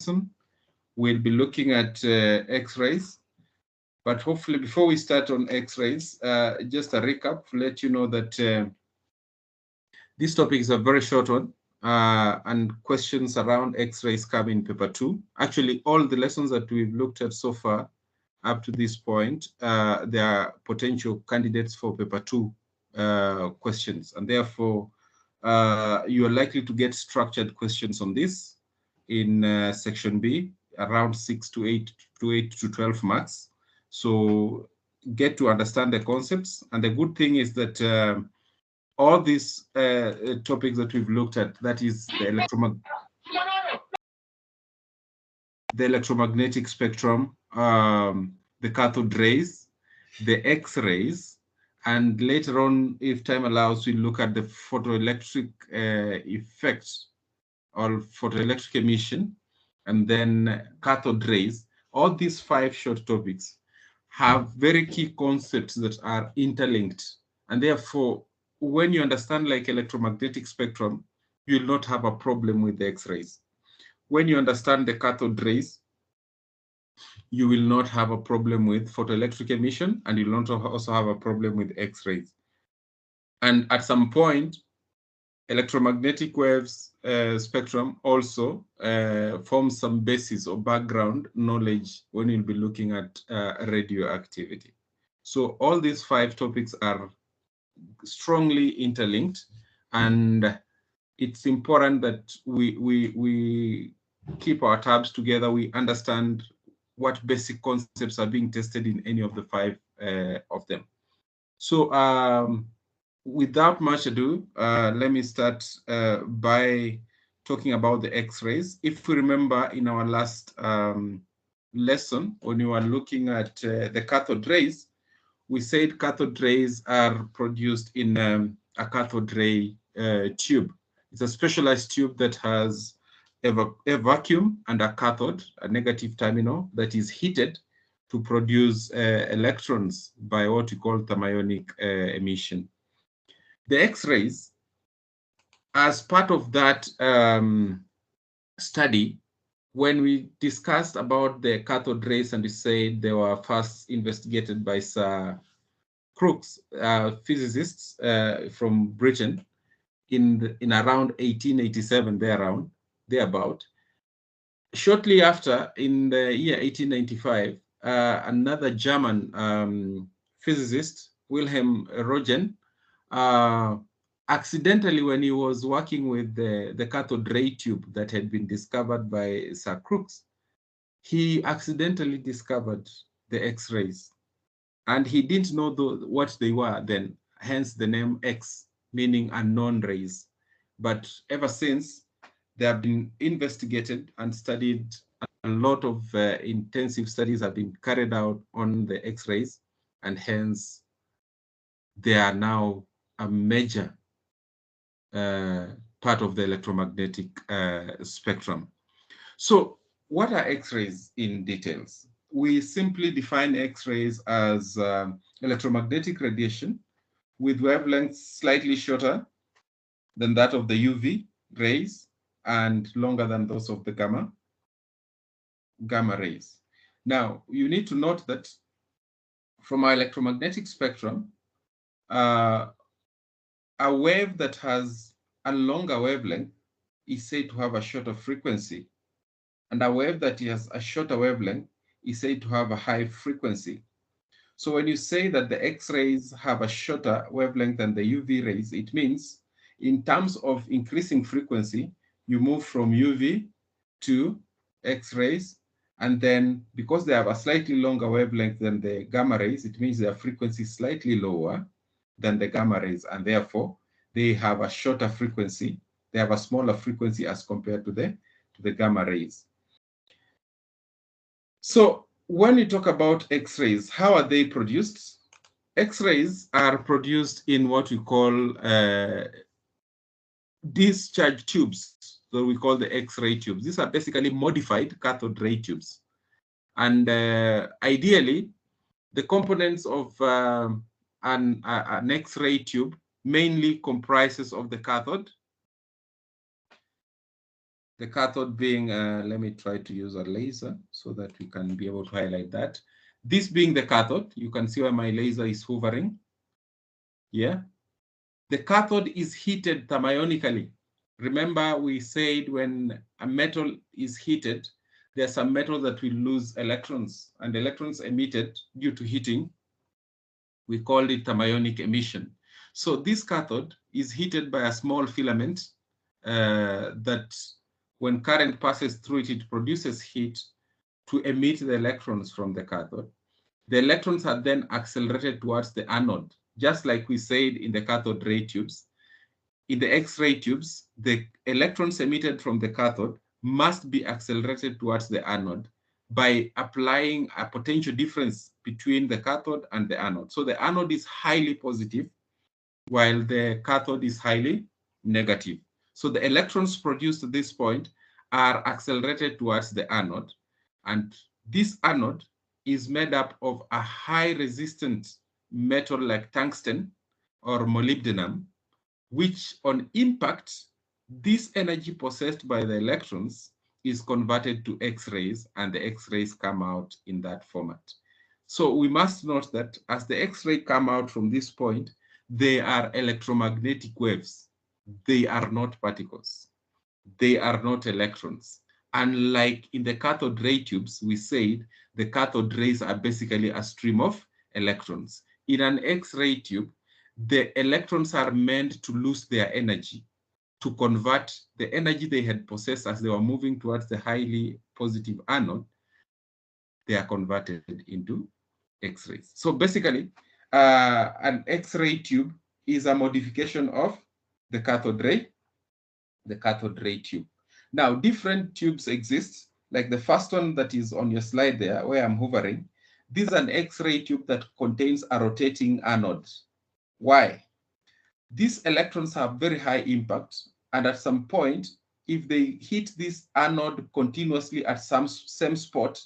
lesson. We'll be looking at X-rays. But hopefully, before we start on X-rays, just a recap to let you know that this topic is a very short one, and questions around X-rays come in paper 2. Actually, all the lessons that we've looked at so far up to this point, they are potential candidates for paper 2 questions, and therefore you are likely to get structured questions on this in section B, around 6 to 8 to 12 marks. So get to understand the concepts, and the good thing is that all these topics that we've looked at, that is the electromagnetic spectrum, the cathode rays, the X-rays, and later on, if time allows, we'll look at the photoelectric effects or photoelectric emission, and then cathode rays. All these 5 short topics have very key concepts that are interlinked, and therefore, when you understand like electromagnetic spectrum, you'll not have a problem with the X-rays. When you understand the cathode rays, you will not have a problem with photoelectric emission, and you'll not also have a problem with X-rays. And at some point, electromagnetic waves spectrum also forms some basis or background knowledge when you'll be looking at radioactivity. So all these 5 topics are strongly interlinked, and it's important that we keep our tabs together. We understand what basic concepts are being tested in any of the 5 of them. So without much ado, let me start by talking about the X-rays. If we remember in our last lesson, when we were looking at the cathode rays, we said cathode rays are produced in a cathode ray tube. It's a specialized tube that has a vacuum and a cathode, a negative terminal, that is heated to produce electrons by what we call thermionic emission. The X-rays, as part of that study, when we discussed about the cathode rays and we said they were first investigated by Sir Crookes, physicists from Britain, in around 1887, thereabout. Shortly after, in the year 1895, another German physicist, Wilhelm Röntgen, accidentally, when he was working with the cathode ray tube that had been discovered by Sir Crookes, he accidentally discovered the X-rays. And he didn't know what they were then, hence the name X, meaning unknown rays. But ever since, they have been investigated and studied. A lot of intensive studies have been carried out on the X-rays, and hence they are now a major part of the electromagnetic spectrum. So what are X-rays in details? We simply define X-rays as electromagnetic radiation with wavelengths slightly shorter than that of the UV rays and longer than those of the gamma rays. Now, you need to note that from our electromagnetic spectrum, a wave that has a longer wavelength is said to have a shorter frequency, and a wave that has a shorter wavelength is said to have a high frequency. So when you say that the X-rays have a shorter wavelength than the UV rays, it means in terms of increasing frequency, you move from UV to X-rays, and then because they have a slightly longer wavelength than the gamma rays, it means their frequency is slightly lower than the gamma rays, and therefore they have a shorter frequency. They have a smaller frequency as compared to the gamma rays. So when you talk about X-rays, how are they produced? X-rays are produced in what we call discharge tubes. So we call the X-ray tubes. These are basically modified cathode ray tubes. And ideally, the components of an X-ray tube mainly comprises of the cathode, The cathode being, let me try to use a laser so that we can be able to highlight that. This being the cathode, you can see where my laser is hovering. Yeah. The cathode is heated thermionically. Remember, we said when a metal is heated, there are some metals that will lose electrons, and electrons emitted due to heating, we call it thermionic emission. So this cathode is heated by a small filament that when current passes through it, it produces heat to emit the electrons from the cathode. The electrons are then accelerated towards the anode, just like we said in the cathode ray tubes. In the X-ray tubes, the electrons emitted from the cathode must be accelerated towards the anode by applying a potential difference between the cathode and the anode. So the anode is highly positive, while the cathode is highly negative. So the electrons produced at this point are accelerated towards the anode, and this anode is made up of a high resistant metal like tungsten or molybdenum, which on impact, this energy possessed by the electrons is converted to X-rays, and the X-rays come out in that format. So we must note that as the X-ray come out from this point, they are electromagnetic waves. They are not particles. They are not electrons. Unlike in the cathode ray tubes, we said the cathode rays are basically a stream of electrons. In an X-ray tube, the electrons are meant to lose their energy, to convert the energy they had possessed as they were moving towards the highly positive anode. They are converted into X-rays. So basically, an X-ray tube is a modification of the cathode ray tube. Now, different tubes exist, like the first one that is on your slide there, where I'm hovering. This is an X-ray tube that contains a rotating anode. Why? These electrons have very high impact, and at some point, if they hit this anode continuously at some same spot,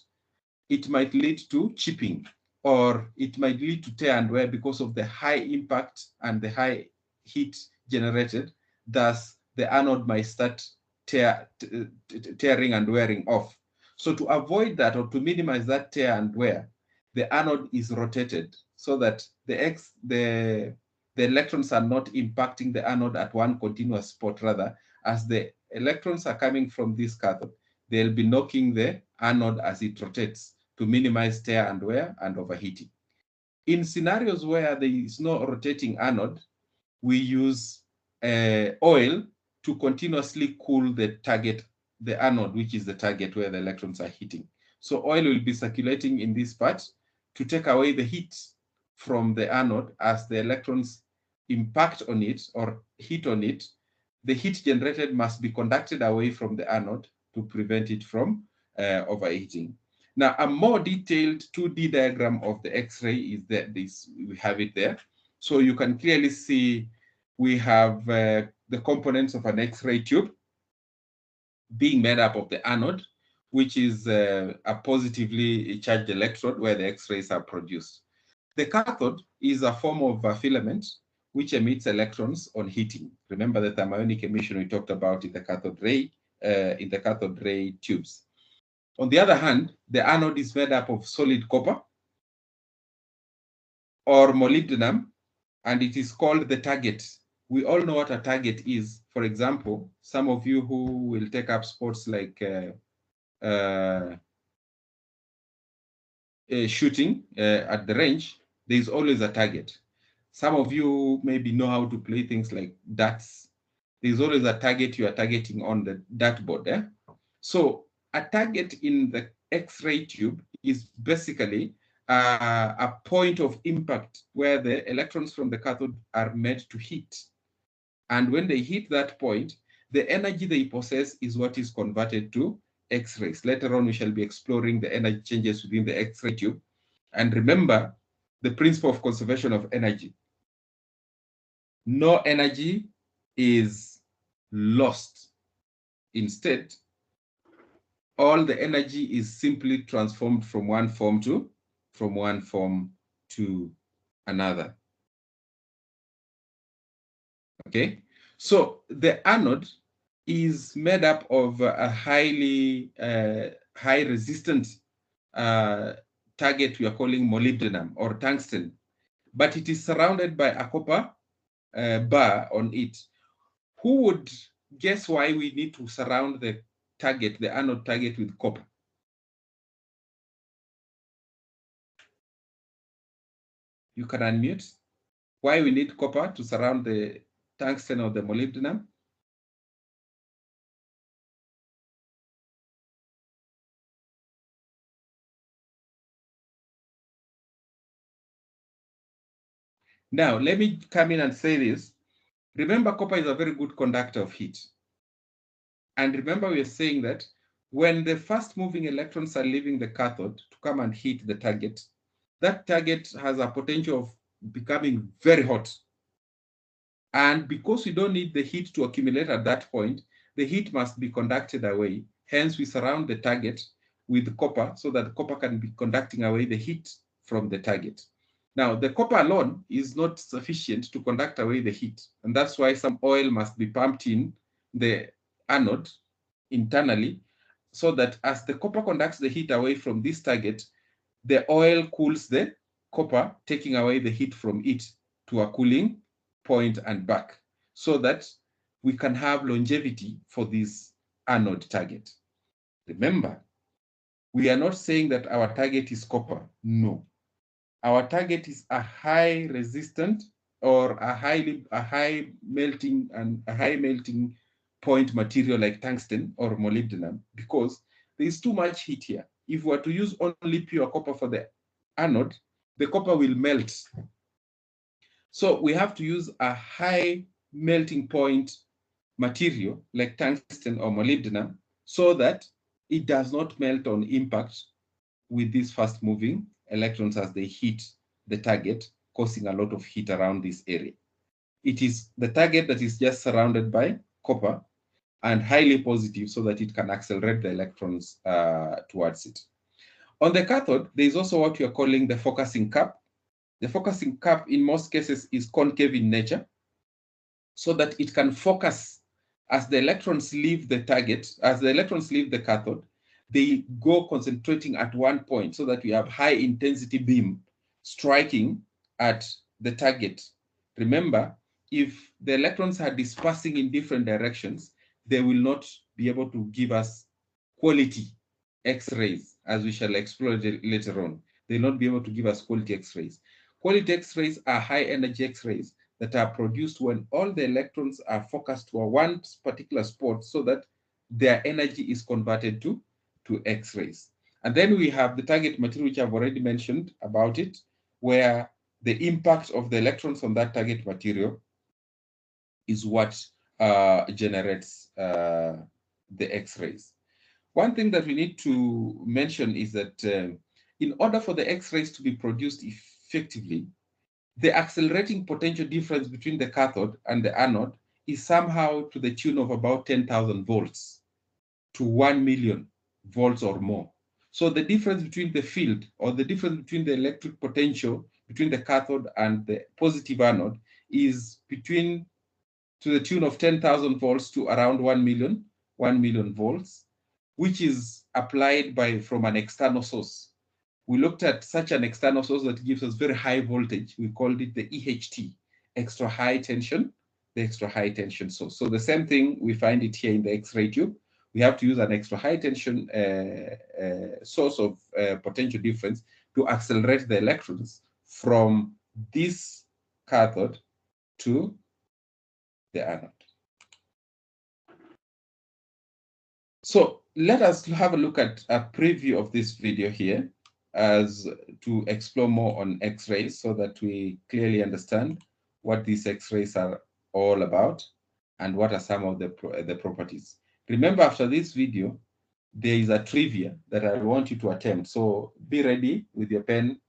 it might lead to chipping, or it might lead to tear and wear because of the high impact and the high heat generated. Thus, the anode might start tearing and wearing off. So to avoid that, or to minimize that tear and wear, the anode is rotated so that the electrons are not impacting the anode at one continuous spot. Rather, as the electrons are coming from this cathode, they'll be knocking the anode as it rotates to minimize tear and wear and overheating. In scenarios where there is no rotating anode, we use oil to continuously cool the anode, which is the target where the electrons are hitting. So oil will be circulating in this part to take away the heat from the anode as the electrons impact on it or hit on it. The heat generated must be conducted away from the anode to prevent it from overheating. Now, a more detailed 2D diagram of the X-ray is that we have it there. So you can clearly see we have the components of an X-ray tube being made up of the anode, which is a positively charged electrode where the X-rays are produced. The cathode is a form of a filament which emits electrons on heating. Remember the thermionic emission we talked about in the cathode ray tubes. On the other hand, the anode is made up of solid copper or molybdenum, and it is called the target. We all know what a target is. For example, some of you who will take up sports like shooting at the range, there is always a target. Some of you maybe know how to play things like darts. There's always a target you are targeting on the dartboard. So a target in the X-ray tube is basically a point of impact where the electrons from the cathode are made to hit. And when they hit that point, the energy they possess is what is converted to X-rays. Later on, we shall be exploring the energy changes within the X-ray tube. And remember the principle of conservation of energy. No energy is lost. Instead, all the energy is simply transformed from one form to another. Okay, so the anode is made up of a highly high resistant target we are calling molybdenum or tungsten, but it is surrounded by a copper bar on it. Who would guess why we need to surround the target, the anode target, with copper? You can unmute. Why we need copper to surround the tungsten or the molybdenum? Now, let me come in and say this. Remember, copper is a very good conductor of heat. And remember, we are saying that when the fast moving electrons are leaving the cathode to come and hit the target, that target has a potential of becoming very hot. And because we don't need the heat to accumulate at that point, the heat must be conducted away. Hence, we surround the target with copper so that copper can be conducting away the heat from the target. Now, the copper alone is not sufficient to conduct away the heat. And that's why some oil must be pumped in the anode internally so that as the copper conducts the heat away from this target, the oil cools the copper, taking away the heat from it to a cooling point and back, so that we can have longevity for this anode target. Remember, we are not saying that our target is copper. No. Our target is a high resistant or a high melting point material like tungsten or molybdenum, because there is too much heat here. If we were to use only pure copper for the anode, the copper will melt. So we have to use a high melting point material like tungsten or molybdenum so that it does not melt on impact with these fast moving electrons as they hit the target, causing a lot of heat around this area. It is the target that is just surrounded by copper and highly positive so that it can accelerate the electrons towards it. On the cathode, there is also what we are calling the focusing cap. The focusing cap in most cases is concave in nature so that it can focus as the electrons leave the target, as the electrons leave the cathode, they go concentrating at one point so that we have high intensity beam striking at the target. Remember, if the electrons are dispersing in different directions, they will not be able to give us quality X-rays, as we shall explore later on. They will not be able to give us quality X-rays. Quality X-rays are high energy X-rays that are produced when all the electrons are focused to one particular spot so that their energy is converted to X-rays. And then we have the target material, which I've already mentioned about it, where the impact of the electrons on that target material is what generates the X-rays. One thing that we need to mention is that in order for the X-rays to be produced effectively, the accelerating potential difference between the cathode and the anode is somehow to the tune of about 10,000 volts to 1 million volts or more. So the difference between the field, or the difference between the electric potential between the cathode and the positive anode, is between to the tune of 10,000 volts to around 1 million volts, which is applied from an external source. We looked at such an external source that gives us very high voltage. We called it the EHT, extra high tension, the extra high tension source. So the same thing, we find it here in the X-ray tube. We have to use an extra high tension source of potential difference to accelerate the electrons from this cathode to the anode. So let us have a look at a preview of this video here as to explore more on X-rays so that we clearly understand what these X-rays are all about and what are some of the properties. Remember, after this video, there is a trivia that I want you to attempt. So be ready with your pen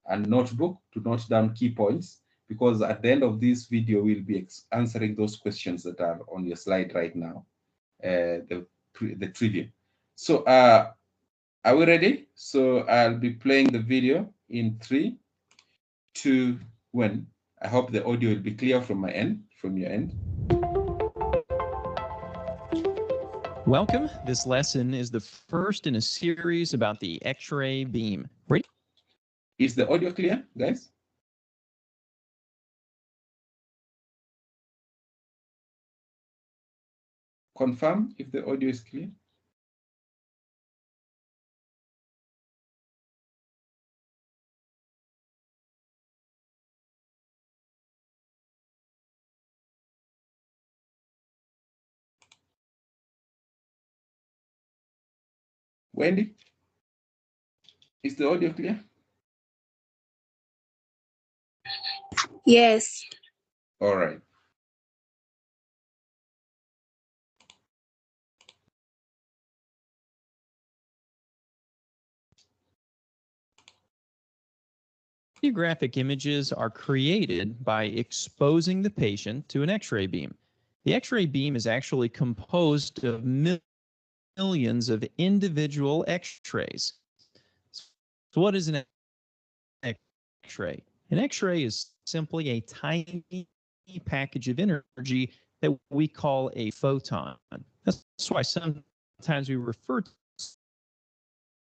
and notebook to note down key points, because at the end of this video, we'll be answering those questions that are on your slide right now, the trivia. So are we ready? So I'll be playing the video in 3, 2, 1. I hope the audio will be clear from my end, from your end. Welcome. This lesson is the first in a series about the X-ray beam. Ready? Is the audio clear, guys? Confirm if the audio is clear. Wendy, is the audio clear? Yes. All right. Radiographic images are created by exposing the patient to an X-ray beam. The X-ray beam is actually composed of millions of individual X-rays. So what is an X-ray? An X-ray is simply a tiny package of energy that we call a photon. That's why sometimes we refer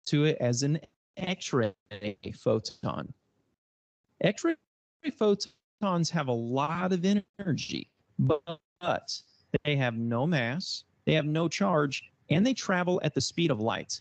to it as an X-ray photon. X-ray photons have a lot of energy, but they have no mass, they have no charge, and they travel at the speed of light.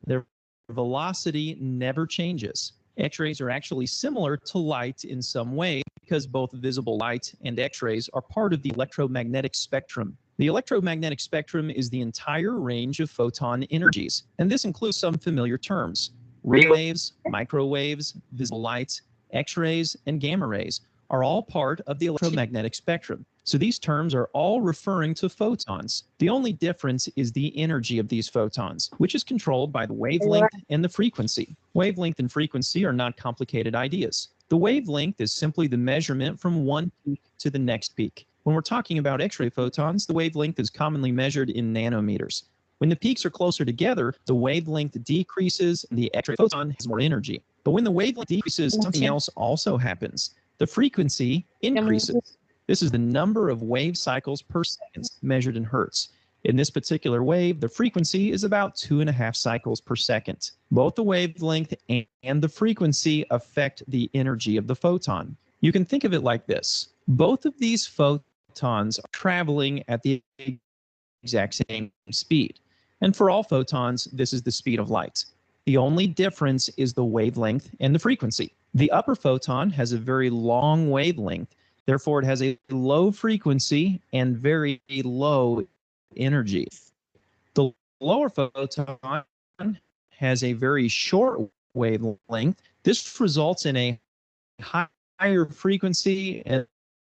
Their velocity never changes. X-rays are actually similar to light in some way because both visible light and X-rays are part of the electromagnetic spectrum. The electromagnetic spectrum is the entire range of photon energies, and this includes some familiar terms. Radio waves, microwaves, visible light, X-rays, and gamma rays are all part of the electromagnetic spectrum. So these terms are all referring to photons. The only difference is the energy of these photons, which is controlled by the wavelength and the frequency. Wavelength and frequency are not complicated ideas. The wavelength is simply the measurement from one peak to the next peak. When we're talking about X-ray photons, the wavelength is commonly measured in nanometers. When the peaks are closer together, the wavelength decreases and the X-ray photon has more energy. But when the wavelength decreases, something else also happens. The frequency increases. This is the number of wave cycles per second measured in hertz. In this particular wave, the frequency is about 2.5 cycles per second. Both the wavelength and the frequency affect the energy of the photon. You can think of it like this. Both of these photons are traveling at the exact same speed. And for all photons, this is the speed of light. The only difference is the wavelength and the frequency. The upper photon has a very long wavelength, therefore it has a low frequency and very low energy. The lower photon has a very short wavelength. This results in a higher frequency and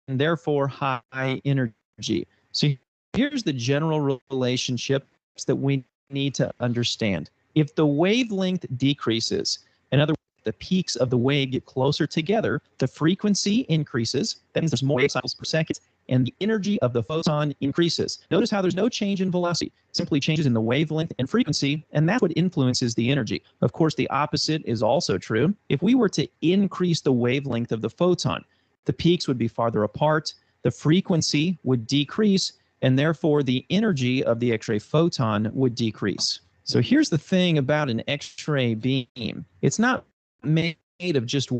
therefore high energy. So here's the general relationships that we need to understand. If the wavelength decreases, in other words, the peaks of the wave get closer together, the frequency increases, that means there's more wave cycles per second, and the energy of the photon increases. Notice how there's no change in velocity, simply changes in the wavelength and frequency, and that's what influences the energy. Of course, the opposite is also true. If we were to increase the wavelength of the photon, the peaks would be farther apart, the frequency would decrease, and therefore the energy of the X-ray photon would decrease. So here's the thing about an X-ray beam. It's not made of just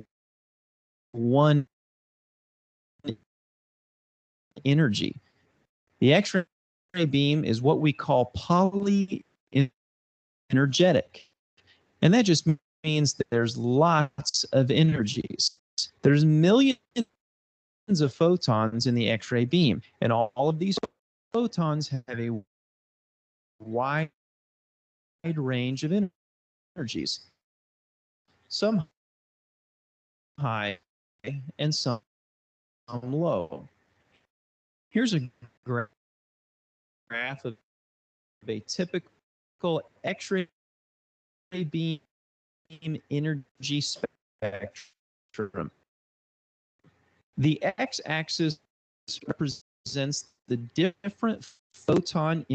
one energy. The X-ray beam is what we call polyenergetic. And that just means that there's lots of energies. There's millions of photons in the X-ray beam, and all of these photons have a wide range of energies. Some high and some low. Here's a graph of a typical X-ray beam energy spectrum. The x-axis represents the different photon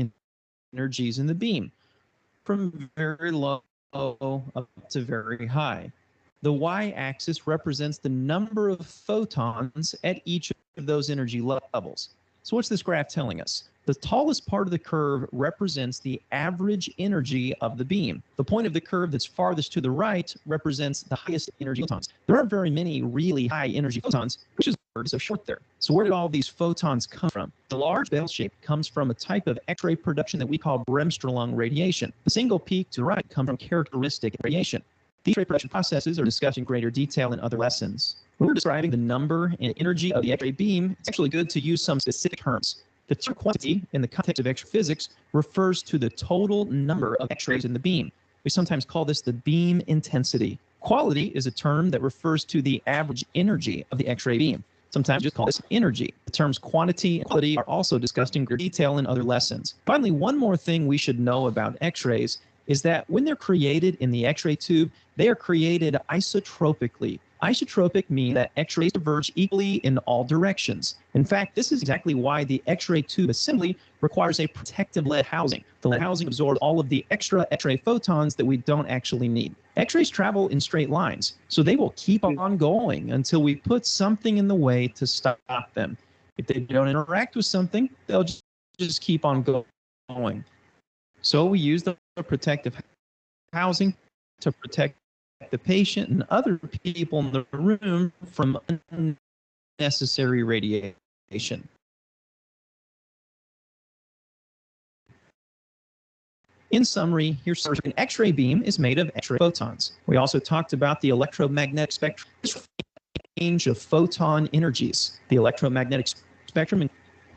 energies in the beam, from very low up to very high. The y-axis represents the number of photons at each of those energy levels. So what's this graph telling us? The tallest part of the curve represents the average energy of the beam. The point of the curve that's farthest to the right represents the highest energy photons. There aren't very many really high energy photons, which is why it's so short there. So where did all these photons come from? The large bell shape comes from a type of X-ray production that we call Bremsstrahlung radiation. The single peak to the right comes from characteristic radiation. These X-ray production processes are discussed in greater detail in other lessons. When we're describing the number and energy of the X-ray beam, it's actually good to use some specific terms. The term quantity in the context of X-ray physics refers to the total number of X-rays in the beam. We sometimes call this the beam intensity. Quality is a term that refers to the average energy of the X-ray beam. Sometimes just call this energy. The terms quantity and quality are also discussed in great detail in other lessons. Finally, one more thing we should know about X-rays is that when they're created in the X-ray tube, they are created isotropically. Isotropic means that X-rays diverge equally in all directions. In fact, this is exactly why the X-ray tube assembly requires a protective lead housing. The lead housing absorbs all of the extra X-ray photons that we don't actually need. X-rays travel in straight lines, so they will keep on going until we put something in the way to stop them. If they don't interact with something, they'll just keep on going. So we use the protective housing to protect the patient and other people in the room from unnecessary radiation. In summary, here's an X-ray beam is made of X-ray photons. We also talked about the electromagnetic spectrum, range of photon energies. The electromagnetic spectrum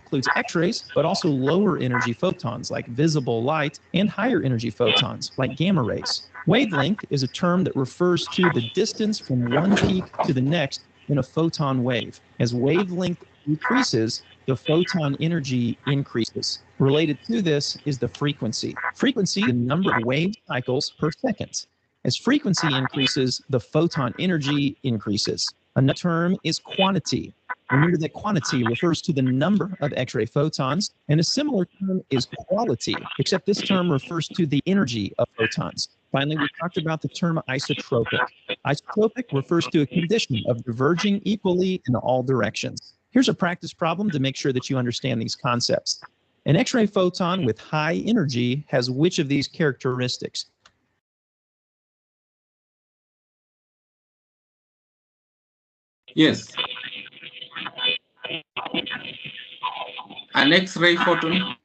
includes X-rays, but also lower energy photons like visible light and higher energy photons like gamma rays. Wavelength is a term that refers to the distance from one peak to the next in a photon wave. As wavelength decreases, the photon energy increases. Related to this is the frequency. Frequency, the number of wave cycles per second. As frequency increases, the photon energy increases. Another term is quantity. Remember that quantity refers to the number of X-ray photons, and a similar term is quality, except this term refers to the energy of photons. Finally, we talked about the term isotropic. Isotropic refers to a condition of diverging equally in all directions. Here's a practice problem to make sure that you understand these concepts. An X-ray photon with high energy has which of these characteristics? Yes. An X-ray photon.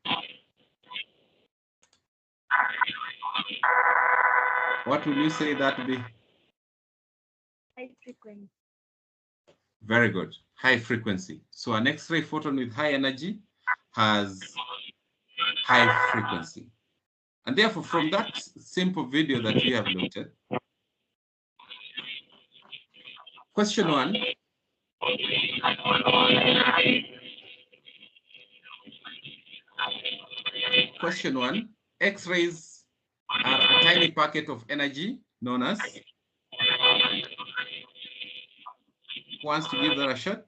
What will you say that would be? High frequency. Very good. High frequency. So an X-ray photon with high energy has high frequency. And therefore, from that simple video that we have looked at, question one. Question one, X-rays are a tiny packet of energy known as? Who wants to give that a shot?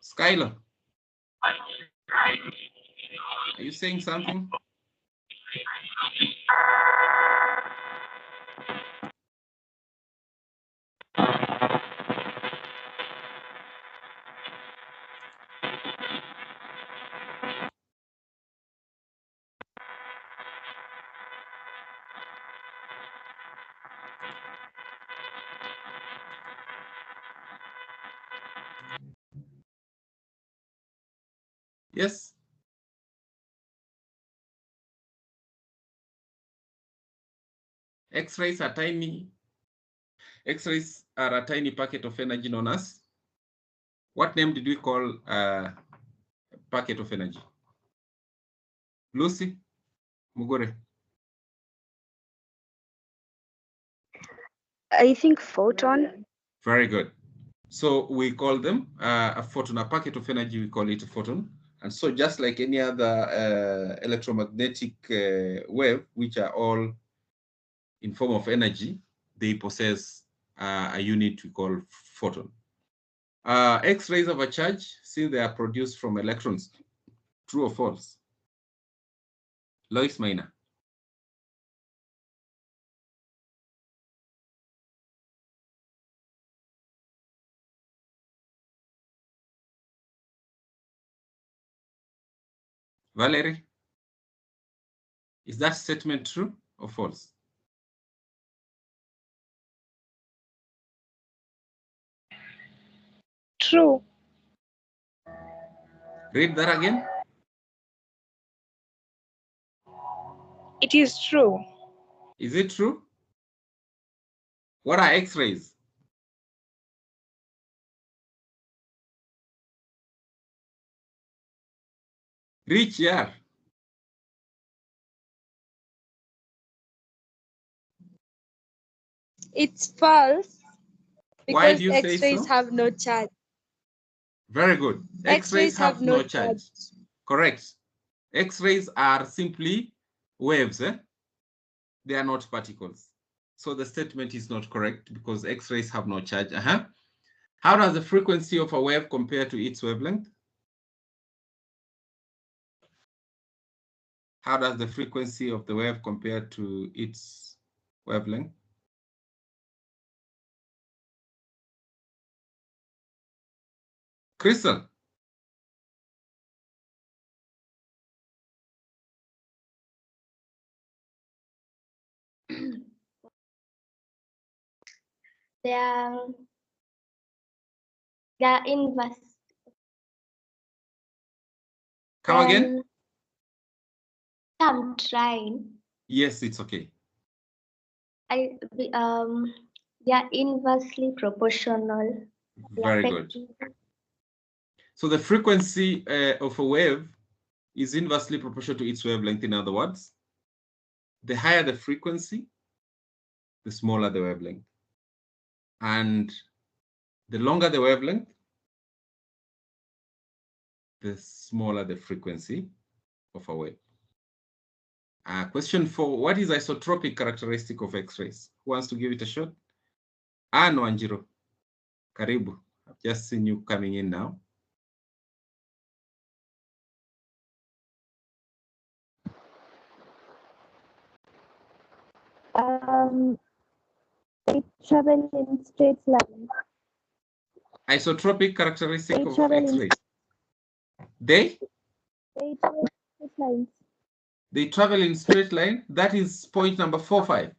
Skylar, are you saying something? Yes. X-rays are tiny. X-rays are a tiny packet of energy known as? What name did we call a packet of energy? Lucy? Mugore? I think photon. Very good. So we call them a photon, a packet of energy, we call it a photon. And so just like any other electromagnetic wave, which are all in form of energy, they possess a unit we call photon. X-rays have a charge since they are produced from electrons True or false? Lois Maina. Valerie, is that statement true or false? True. Read that again. It is true. Is it true? What are X-rays? Reach here. It's false Why because do you say X-rays so? have no charge. Very good. X-rays have no charge. Correct. X-rays are simply waves. They are not particles. So the statement is not correct because X-rays have no charge. How does the frequency of a wave compare to its wavelength? How does the frequency of the wave compare to its wavelength? Crystal? They are inverse. Come again? I'm trying. Yes, it's okay. They are inversely proportional. Very good. So the frequency of a wave is inversely proportional to its wavelength. In other words, the higher the frequency, the smaller the wavelength. And the longer the wavelength, the smaller the frequency of a wave. Question 4, what is isotropic characteristic of X-rays? Who wants to give it a shot? No, Anjiro. Karibu. I've just seen you coming in now. They travel in straight lines. Isotropic characteristic They of travel in- X-rays. They travel in straight lines. They travel in straight line. That is point number 4-5.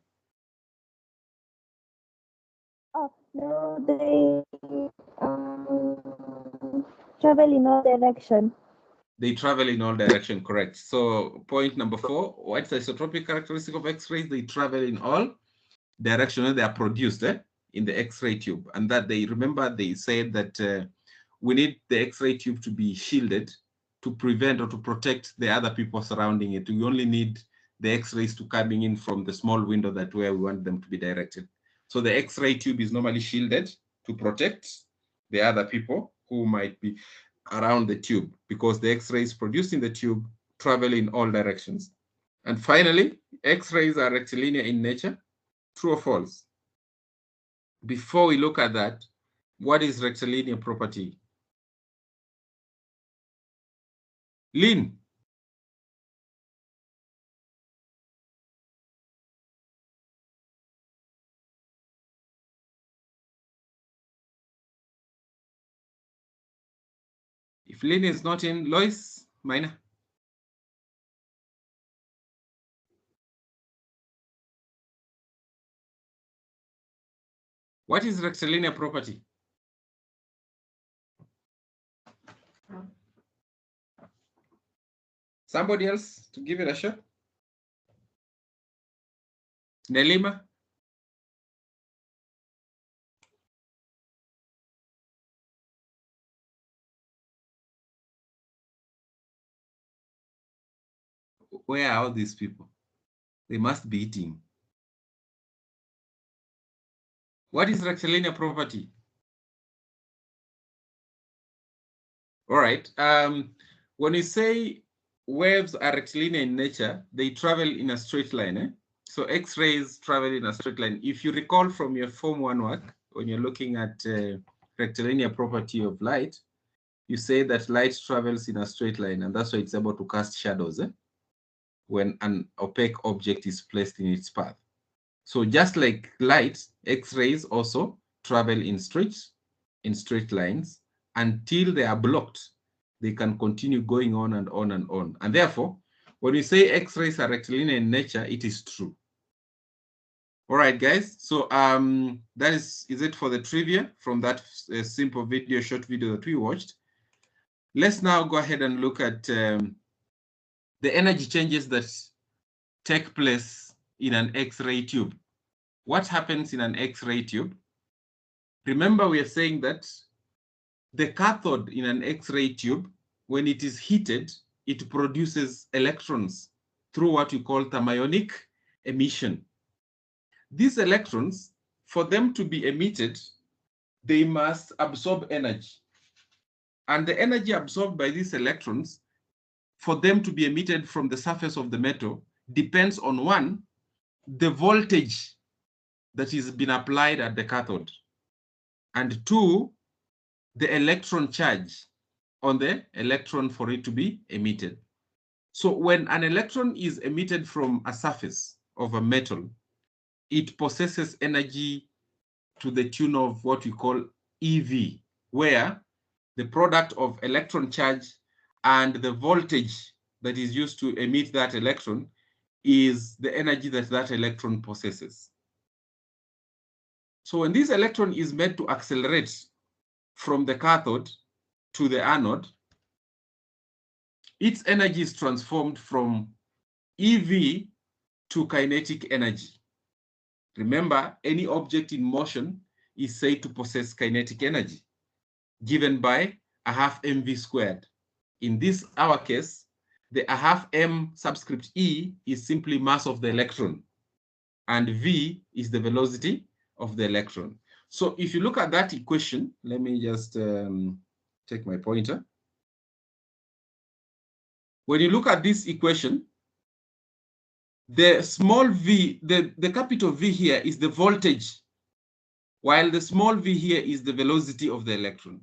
Oh, no, they travel in all directions. They travel in all direction, correct. So point number 4, what's the isotropic characteristic of X-rays? They travel in all directions. They are produced in the X-ray tube. And that they said that we need the X-ray tube to be shielded to prevent or to protect the other people surrounding it. We only need the X-rays to coming in from the small window that where we want them to be directed. So the X-ray tube is normally shielded to protect the other people who might be around the tube, because the X-rays produced in the tube travel in all directions. And finally, X-rays are rectilinear in nature. True or false? Before we look at that, what is rectilinear property? Lynn? If Lynn is not in, Lois, Mina? What is rectilinear property? Somebody else to give it a shot? Nelima? Where are all these people? They must be eating. What is rectilinear property? All right. When you say waves are rectilinear in nature, they travel in a straight line. So X-rays travel in a straight line. If you recall from your Form 1 work, when you're looking at rectilinear property of light, you say that light travels in a straight line, and that's why it's able to cast shadows when an opaque object is placed in its path. So just like light, X-rays also travel in straight lines until they are blocked. They can continue going on and on and on. And therefore, when we say X-rays are rectilinear in nature, it is true. All right, guys. So that is it for the trivia from that simple video, short video that we watched. Let's now go ahead and look at the energy changes that take place in an X-ray tube. What happens in an X-ray tube? Remember, we are saying that the cathode in an X-ray tube, when it is heated, it produces electrons through what we call thermionic emission. These electrons, for them to be emitted, they must absorb energy. And the energy absorbed by these electrons, for them to be emitted from the surface of the metal, depends on one, the voltage that is been applied at the cathode, and two, the electron charge on the electron for it to be emitted. So when an electron is emitted from a surface of a metal, it possesses energy to the tune of what we call EV, where the product of electron charge and the voltage that is used to emit that electron is the energy that that electron possesses. So when this electron is made to accelerate from the cathode to the anode, its energy is transformed from EV to kinetic energy. Remember, any object in motion is said to possess kinetic energy, given by a half mv squared. In this, our case, the a half m subscript e is simply mass of the electron, and v is the velocity of the electron. So if you look at that equation, let me just take my pointer. When you look at this equation, the small v, the capital V here is the voltage, while the small v here is the velocity of the electron.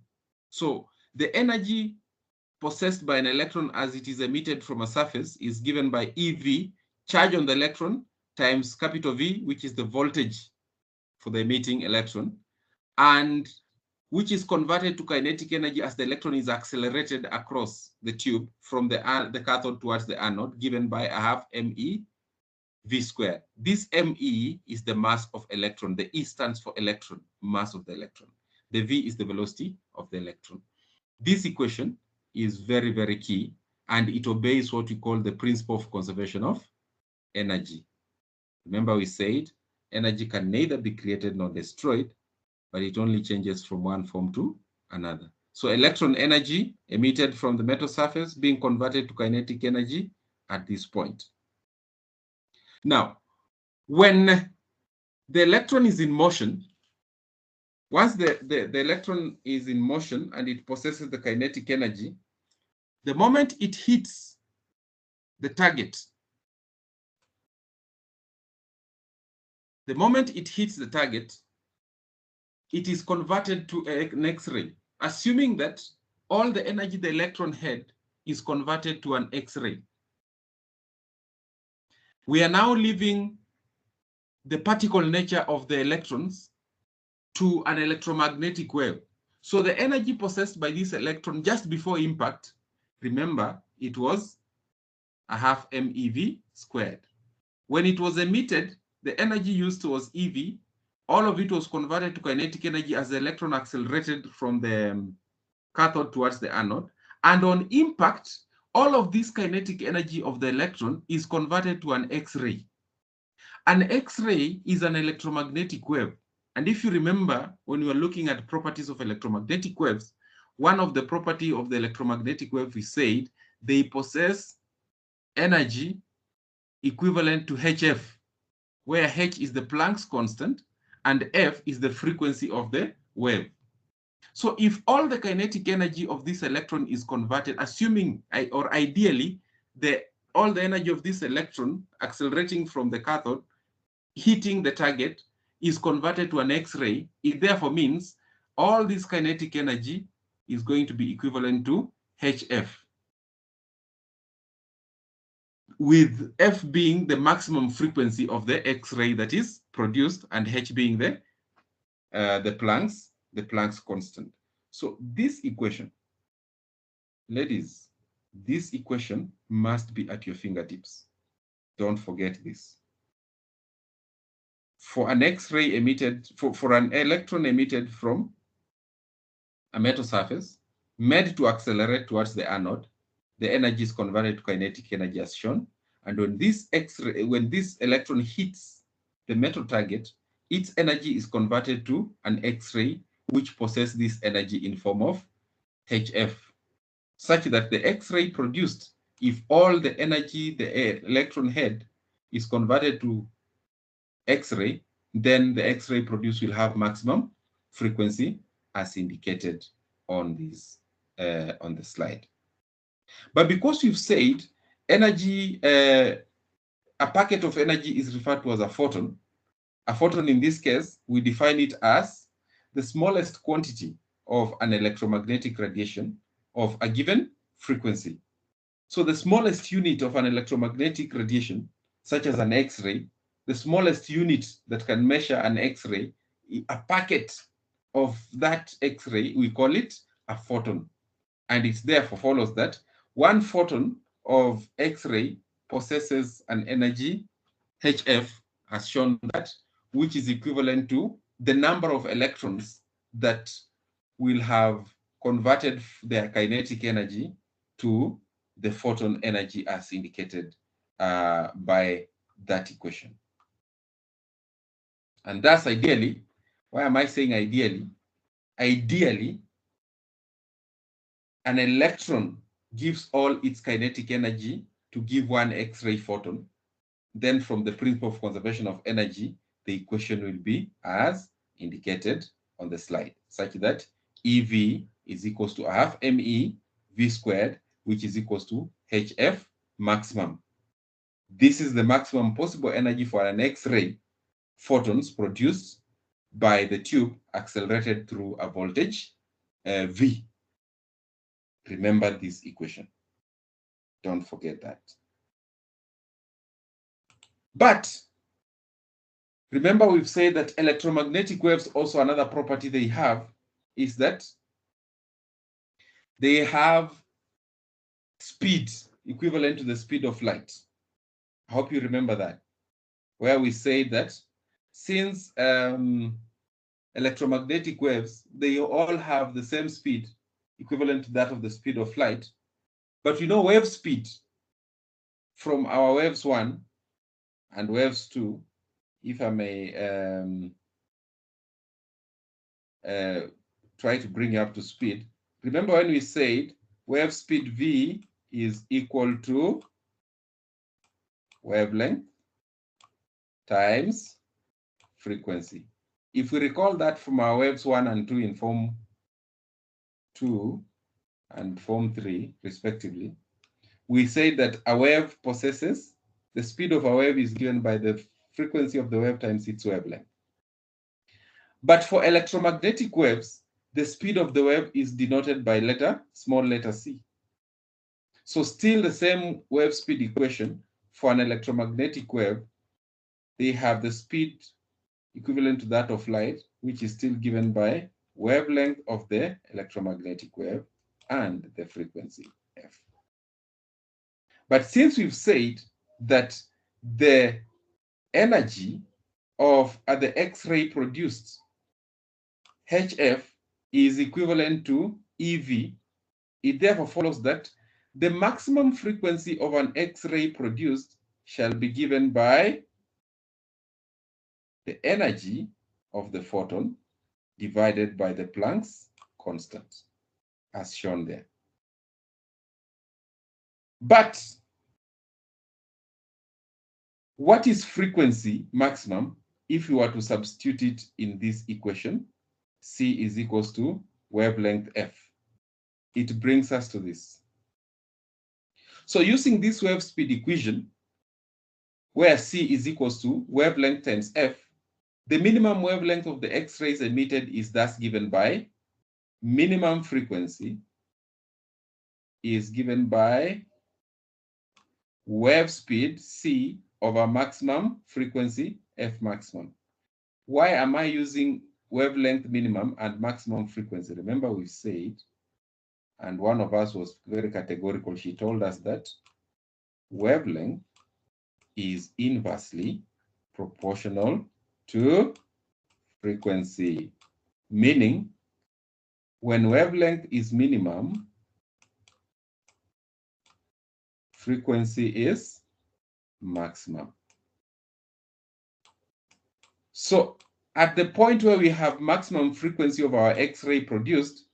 So the energy possessed by an electron as it is emitted from a surface is given by EV, charge on the electron, times capital V, which is the voltage for the emitting electron, and which is converted to kinetic energy as the electron is accelerated across the tube from the cathode towards the anode, given by a half ME V squared. This ME is the mass of electron. The E stands for electron, mass of the electron. The V is the velocity of the electron. This equation is very, very key, and it obeys what we call the principle of conservation of energy. Remember, we said energy can neither be created nor destroyed, but it only changes from one form to another. So electron energy emitted from the metal surface being converted to kinetic energy at this point. Now, when the electron is in motion, once the electron is in motion and it possesses the kinetic energy, the moment it hits the target, it is converted to an X-ray, assuming that all the energy the electron had is converted to an X-ray. We are now leaving the particle nature of the electrons to an electromagnetic wave. So the energy possessed by this electron just before impact, remember, it was a half MeV squared. When it was emitted, the energy used was EV. All of it was converted to kinetic energy as the electron accelerated from the cathode towards the anode. And on impact, all of this kinetic energy of the electron is converted to an X-ray. An X-ray is an electromagnetic wave. And if you remember, when we were looking at properties of electromagnetic waves, one of the properties of the electromagnetic wave, we said they possess energy equivalent to HF, where H is the Planck's constant and F is the frequency of the wave. So if all the kinetic energy of this electron is converted, assuming or ideally, all the energy of this electron accelerating from the cathode, hitting the target, is converted to an X-ray, it therefore means all this kinetic energy is going to be equivalent to HF, with F being the maximum frequency of the X-ray that is produced, and H being the Planck's constant. So this equation, ladies, this equation must be at your fingertips. Don't forget this. For an X-ray emitted, for an electron emitted from a metal surface made to accelerate towards the anode, the energy is converted to kinetic energy as shown. And when this electron hits the metal target, its energy is converted to an X-ray, which possesses this energy in form of HF, such that the X-ray produced, if all the energy the electron had is converted to X-ray, then the X-ray produced will have maximum frequency as indicated on this on the slide. But because you've said energy, a packet of energy is referred to as a photon. A photon in this case, we define it as the smallest quantity of an electromagnetic radiation of a given frequency. So the smallest unit of an electromagnetic radiation, such as an X-ray, the smallest unit that can measure an X-ray, a packet of that X-ray, we call it a photon. And it therefore follows that one photon of X-ray possesses an energy, HF, as shown that, which is equivalent to the number of electrons that will have converted their kinetic energy to the photon energy as indicated by that equation. And that's ideally, why am I saying ideally? Ideally, an electron gives all its kinetic energy to give one X-ray photon. Then from the principle of conservation of energy, the equation will be as indicated on the slide, such that EV is equals to half ME V squared, which is equals to HF maximum. This is the maximum possible energy for an X-ray photons produced by the tube accelerated through a voltage V. Remember this equation. Don't forget that. But remember, we've said that electromagnetic waves, also another property they have is that they have speed equivalent to the speed of light. I hope you remember that, where we say that since electromagnetic waves, they all have the same speed equivalent to that of the speed of light. But you know, wave speed from our waves 1 and waves 2, if I may try to bring you up to speed. Remember when we said wave speed V is equal to wavelength times frequency. If we recall that from our waves 1 and 2 in form 2 and form 3 respectively, we say that a wave possesses, the speed of a wave is given by the frequency of the wave times its wavelength. But for electromagnetic waves, the speed of the wave is denoted by small letter c. So still the same wave speed equation for an electromagnetic wave, they have the speed equivalent to that of light, which is still given by wavelength of the electromagnetic wave and the frequency f. But since we've said that the energy of the X-ray produced, HF, is equivalent to EV, it therefore follows that the maximum frequency of an X-ray produced shall be given by the energy of the photon divided by the Planck's constant, as shown there. But what is frequency maximum if you were to substitute it in this equation? C is equals to wavelength F. It brings us to this. So using this wave speed equation, where C is equals to wavelength times F, the minimum wavelength of the X-rays emitted is thus given by minimum frequency is given by wave speed c over maximum frequency f maximum. Why am I using wavelength minimum and maximum frequency? Remember we said, and one of us was very categorical. She told us that wavelength is inversely proportional to frequency, meaning when wavelength is minimum, frequency is maximum. So at the point where we have maximum frequency of our X-ray produced,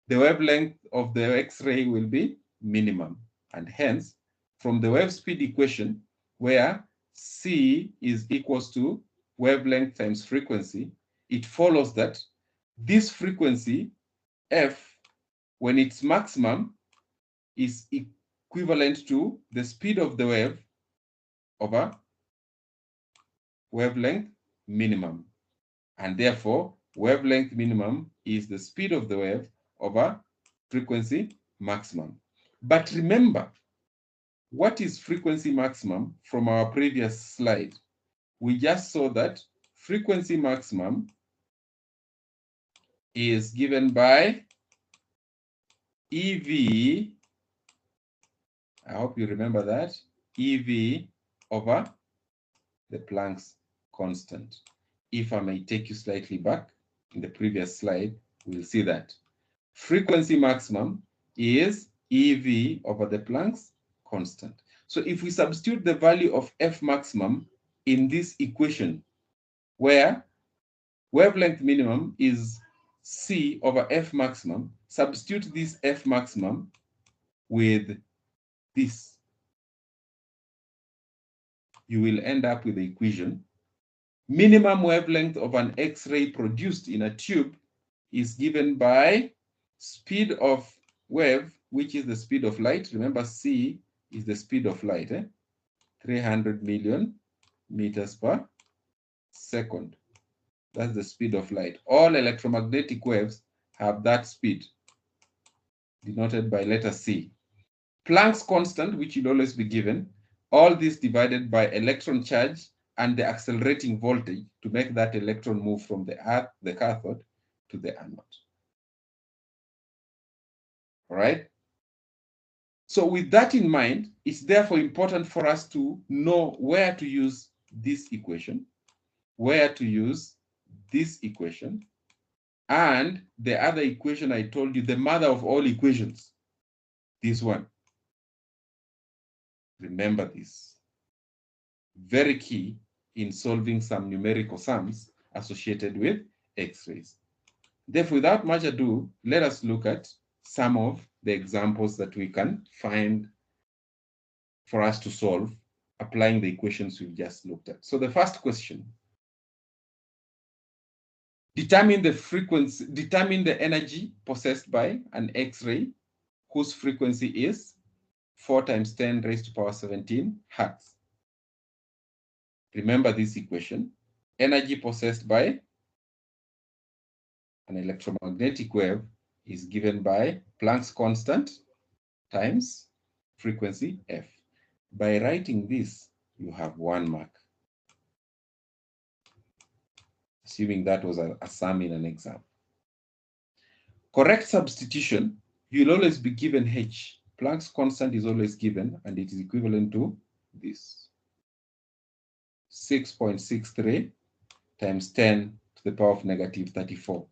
the wavelength of the X-ray will be minimum. And hence, from the wave speed equation, where C is equals to wavelength times frequency, it follows that this frequency, F, when it's maximum, is equivalent to the speed of the wave over wavelength minimum. And therefore, wavelength minimum is the speed of the wave over frequency maximum. But remember, what is frequency maximum from our previous slide? We just saw that frequency maximum is given by EV, I hope you remember that, EV over the Planck's constant. If I may take you slightly back in the previous slide, we'll see that frequency maximum is EV over the Planck's constant. So if we substitute the value of F maximum in this equation, where wavelength minimum is C over F maximum, substitute this F maximum with this, you will end up with the equation. Minimum wavelength of an X-ray produced in a tube is given by speed of wave, which is the speed of light. Remember, C is the speed of light, 300 million meters per second. That's the speed of light. All electromagnetic waves have that speed, denoted by letter C. Planck's constant, which will always be given, all this divided by electron charge and the accelerating voltage to make that electron move from the cathode to the anode. All right? So with that in mind, it's therefore important for us to know where to use this equation, where to use this equation, and the other equation I told you, the mother of all equations, this one. Remember this. Very key in solving some numerical sums associated with X-rays. Therefore, without much ado, let us look at some of the examples that we can find for us to solve, applying the equations we've just looked at. So the first question, determine the frequency, determine the energy possessed by an X-ray whose frequency is 4 times 10 raised to power 17 hertz. Remember this equation. Energy possessed by an electromagnetic wave is given by Planck's constant times frequency f. By writing this, you have 1 mark. Assuming that was a sum in an exam. Correct substitution, you'll always be given h. Planck's constant is always given, and it is equivalent to this. 6.63 times 10 to the power of negative 34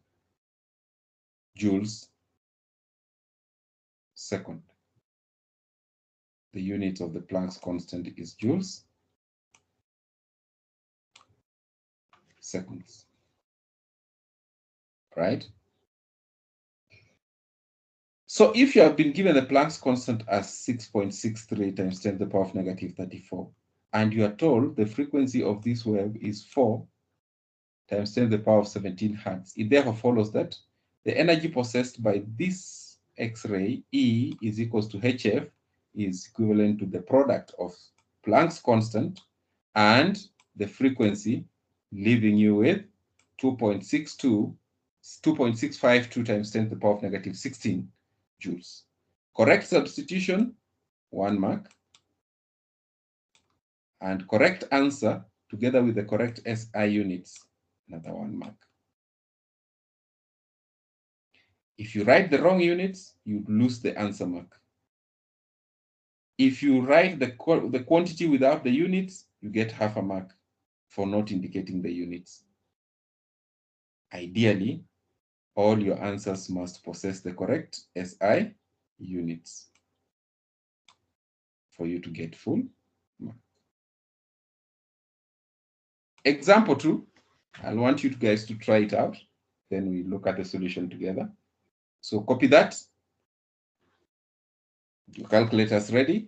joules second. The unit of the Planck's constant is joules seconds. Right? So if you have been given the Planck's constant as 6.63 times 10 to the power of negative 34, and you are told the frequency of this wave is 4 times 10 to the power of 17 hertz, it therefore follows that the energy possessed by this X-ray, E, is equals to HF, is equivalent to the product of Planck's constant and the frequency, leaving you with 2.62 It's 2.652 times 10 to the power of negative 16 joules. Correct substitution, 1 mark. And correct answer, together with the correct SI units, another 1 mark. If you write the wrong units, you lose the answer mark. If you write the quantity without the units, you get half a mark for not indicating the units. Ideally, all your answers must possess the correct SI units for you to get full mark. Example 2, I want you guys to try it out. Then we look at the solution together. So copy that. Your calculator's ready.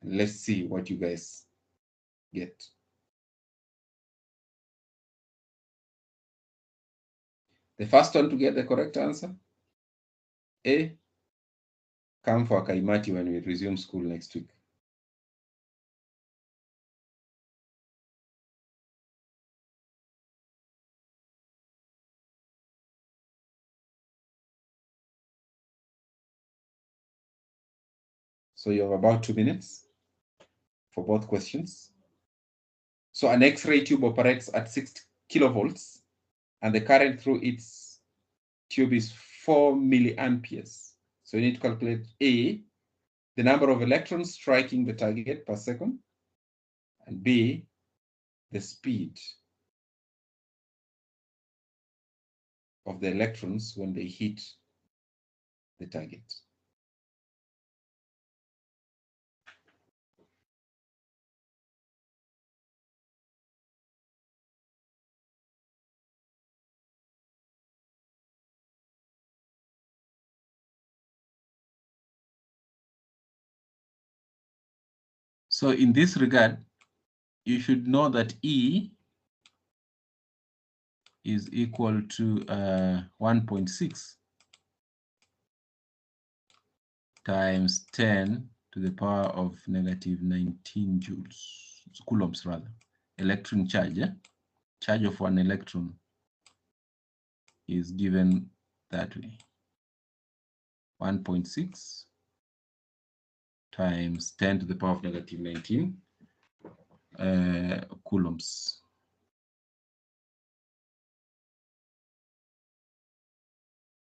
And let's see what you guys get. The first one to get the correct answer, A, come for Kaimati when we resume school next week. So you have about 2 minutes for both questions. So an X-ray tube operates at 6 kilovolts, and the current through its tube is 4 milliamperes. So you need to calculate A, the number of electrons striking the target per second, and B, the speed of the electrons when they hit the target. So in this regard, you should know that E is equal to 1.6 times 10 to the power of negative 19 joules, coulombs rather, electron charge. Charge of one electron is given that way. 1.6 times 10 to the power of negative 19 coulombs.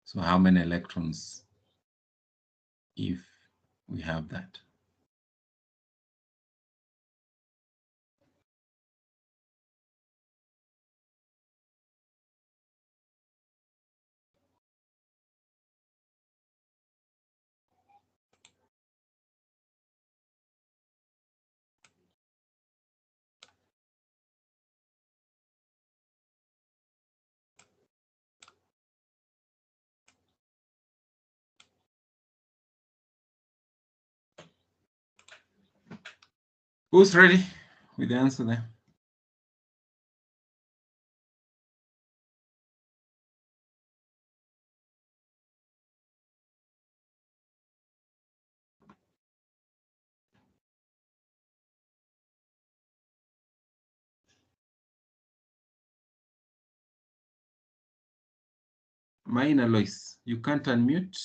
So how many electrons if we have that? Who's ready with the answer there? Mine, Alois, you can't unmute.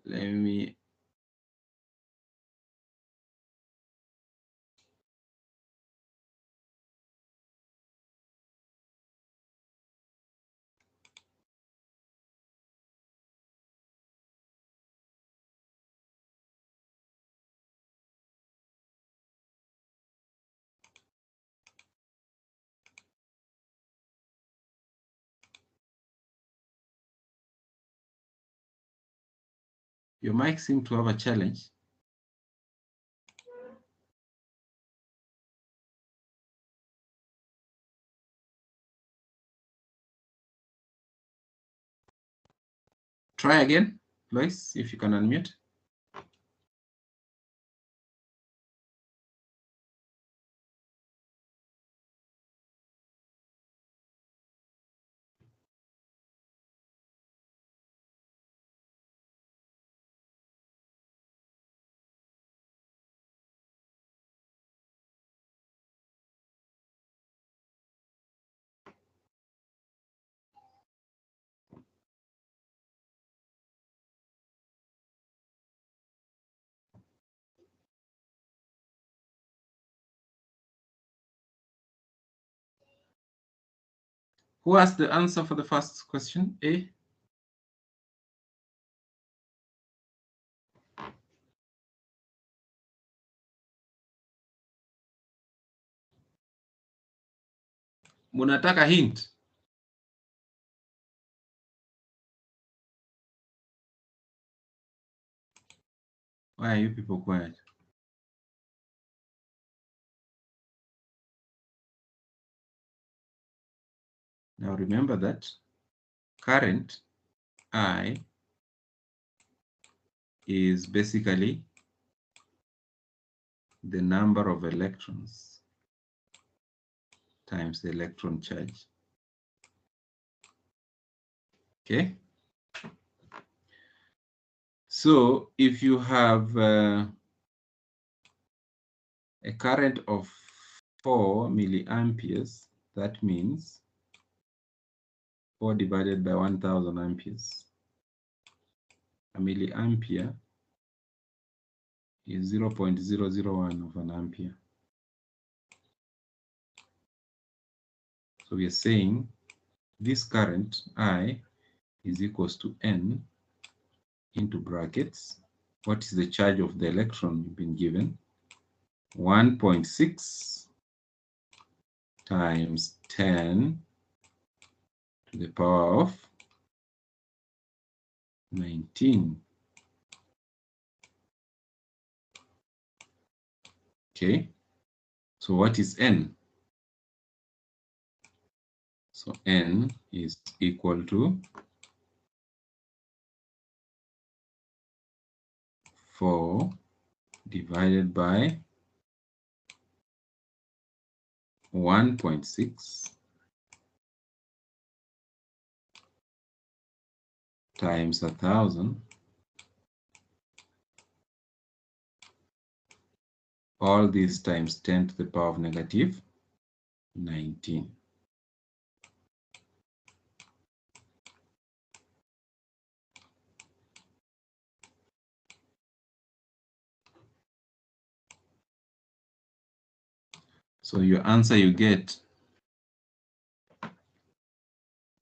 Let me. Your mic seems to have a challenge. Try again, Lois, if you can unmute. Who has the answer for the first question? A? Munataka hint? Why are you people quiet? Now remember that current I is basically the number of electrons times the electron charge. Okay? So if you have a current of 4 milliamperes, that means 4 divided by 1000 amperes. A milliampere is 0.001 of an ampere. So we are saying this current I is equals to N into brackets. What is the charge of the electron you've been given? 1.6 times 10 to the power of 19. Okay, so what is N? So N is equal to 4 divided by 1.6 times 1000, all these times 10 to the power of negative 19. So your answer you get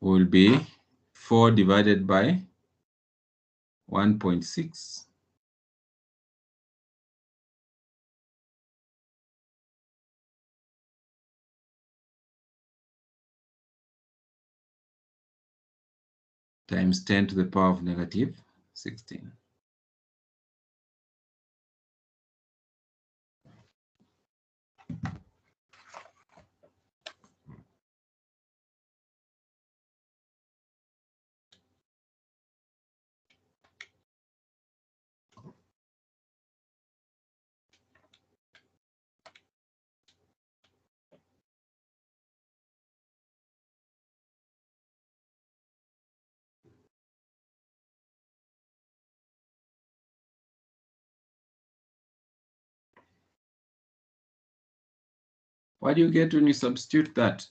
will be 4 divided by 1.6 times 10 to the power of negative 16. What do you get when you substitute that?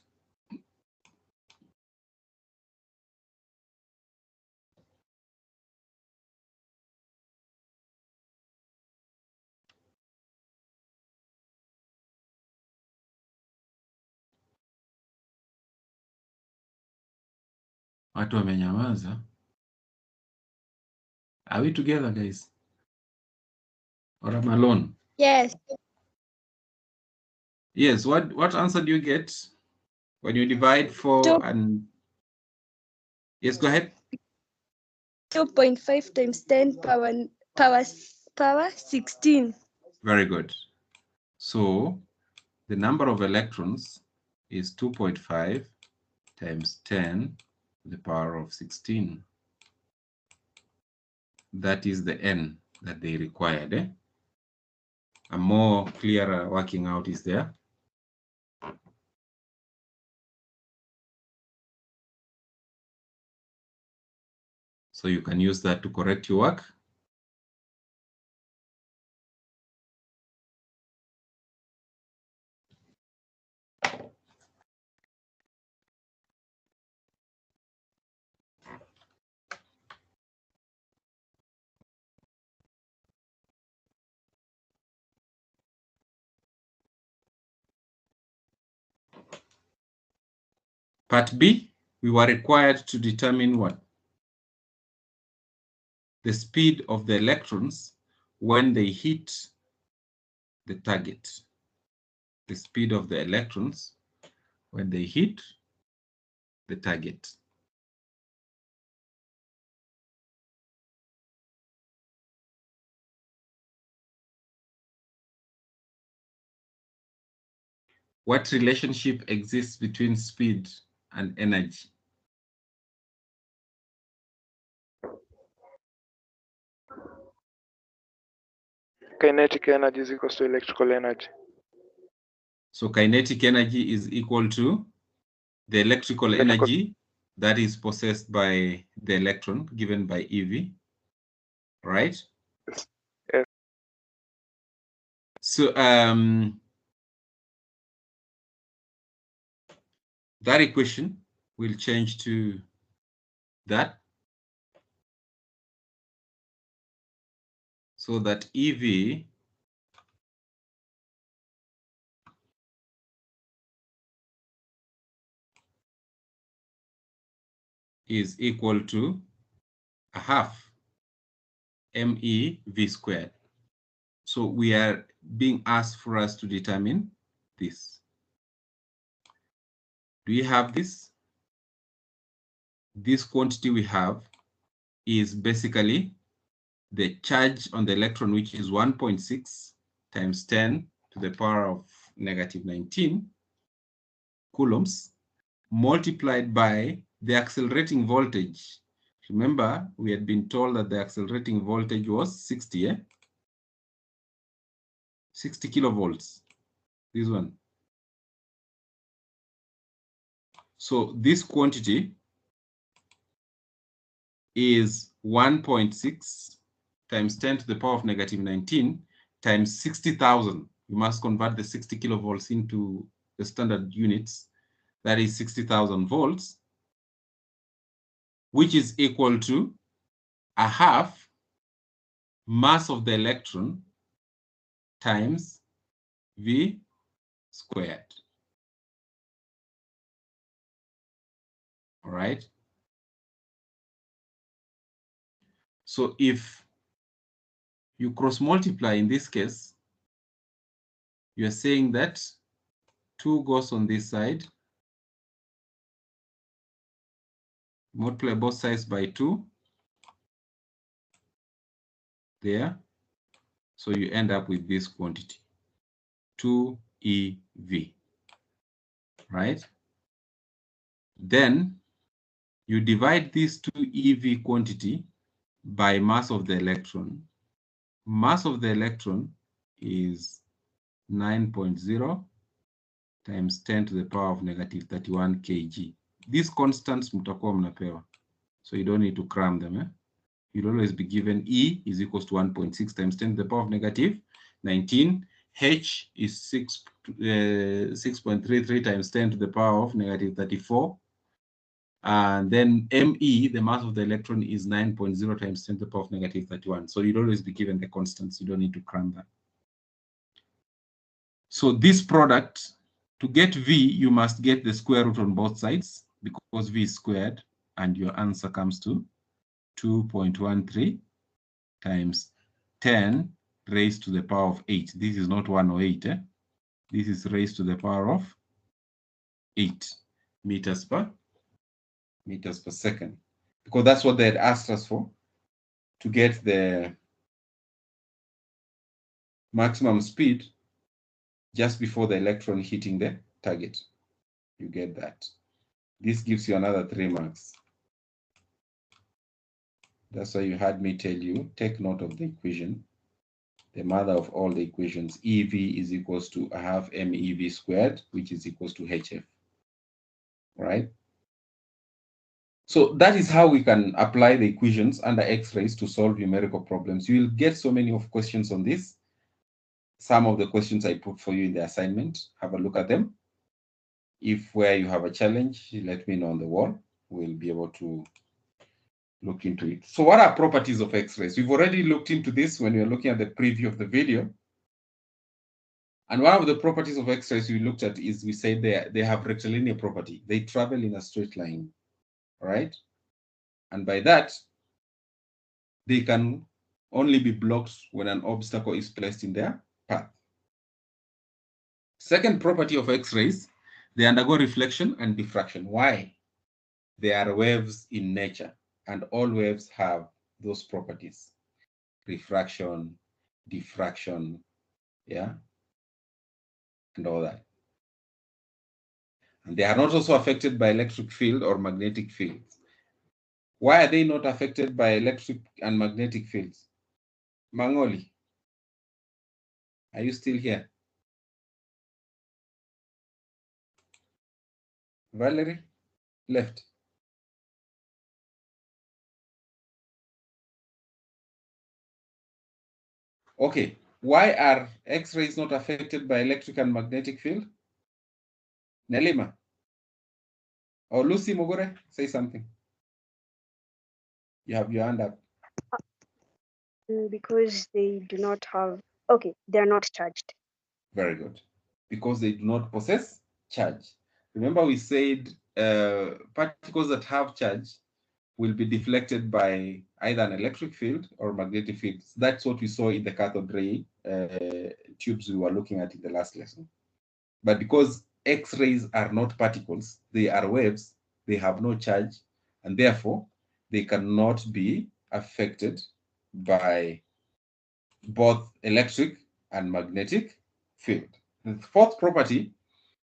Watu wamenyamaza. Are we together, guys? Or am I alone? Yes. Yes, what answer do you get when you divide 4 Two. and... Yes, go ahead. 2.5 times 10 power 16. Very good. So the number of electrons is 2.5 times 10 to the power of 16. That is the N that they required. Eh? A more clearer working out is there. So you can use that to correct your work. Part B. we were required to determine what? The speed of the electrons when they hit the target. The speed of the electrons when they hit the target. What relationship exists between speed and energy? Kinetic energy is equal to electrical energy. So kinetic energy is equal to the electrical energy that is possessed by the electron given by EV, right? Yes. So that equation will change to that, so that EV is equal to a half MEV squared. So we are being asked for us to determine this. Do we have this? This quantity we have is basically the charge on the electron, which is 1.6 times 10 to the power of negative 19 coulombs, multiplied by the accelerating voltage. Remember, we had been told that the accelerating voltage was 60, 60 kilovolts, this one. So this quantity is 1.6 times 10 to the power of negative 19 times 60,000. You must convert the 60 kilovolts into the standard units. That is 60,000 volts, which is equal to a half mass of the electron times V squared. All right. So if you cross multiply in this case, you are saying that 2 goes on this side, multiply both sides by 2 there. So you end up with this quantity, 2 EV, right? Then you divide this 2 EV quantity by mass of the electron. Mass of the electron is 9.0 times 10 to the power of negative 31 kg. These constants mutakuwa mnapewa, so you don't need to cram them. You'll always be given E is equals to 1.6 times 10 to the power of negative 19. H is 6.33 times 10 to the power of negative 34. And then ME, the mass of the electron, is 9.0 times 10 to the power of negative 31. So you'll always be given the constants. You don't need to cram that. So this product, to get V, you must get the square root on both sides because V is squared, and your answer comes to 2.13 times 10 raised to the power of 8. This is not 108. This is raised to the power of 8 meters per second, because that's what they had asked us for, to get the maximum speed just before the electron hitting the target. You get that. This gives you another 3 marks. That's why you had me tell you, take note of the equation. The mother of all the equations, EV is equals to a half MEV squared, which is equals to HF, right? So that is how we can apply the equations under X-rays to solve numerical problems. You will get so many of questions on this. Some of the questions I put for you in the assignment, have a look at them. If where you have a challenge, let me know on the wall. We'll be able to look into it. So what are properties of X-rays? We've already looked into this when we were looking at the preview of the video. And one of the properties of X-rays we looked at is, we said they have rectilinear property. They travel in a straight line. right? And by that, they can only be blocked when an obstacle is placed in their path. Second property of X-rays, they undergo reflection and diffraction. Why? They are waves in nature, and all waves have those properties: refraction, diffraction, yeah, and all that. And they are not also affected by electric field or magnetic fields. Why are they not affected by electric and magnetic fields? Mangoli, are you still here? Valerie, left. Okay, why are X-rays not affected by electric and magnetic field? Nelima or Lucy Mogore, say something. You have your hand up. Because they do not have, okay, they're not charged. Very good. Because they do not possess charge. Remember we said particles that have charge will be deflected by either an electric field or magnetic field. That's what we saw in the cathode ray tubes we were looking at in the last lesson. But because X-rays are not particles, they are waves, they have no charge, and therefore they cannot be affected by both electric and magnetic field. The fourth property,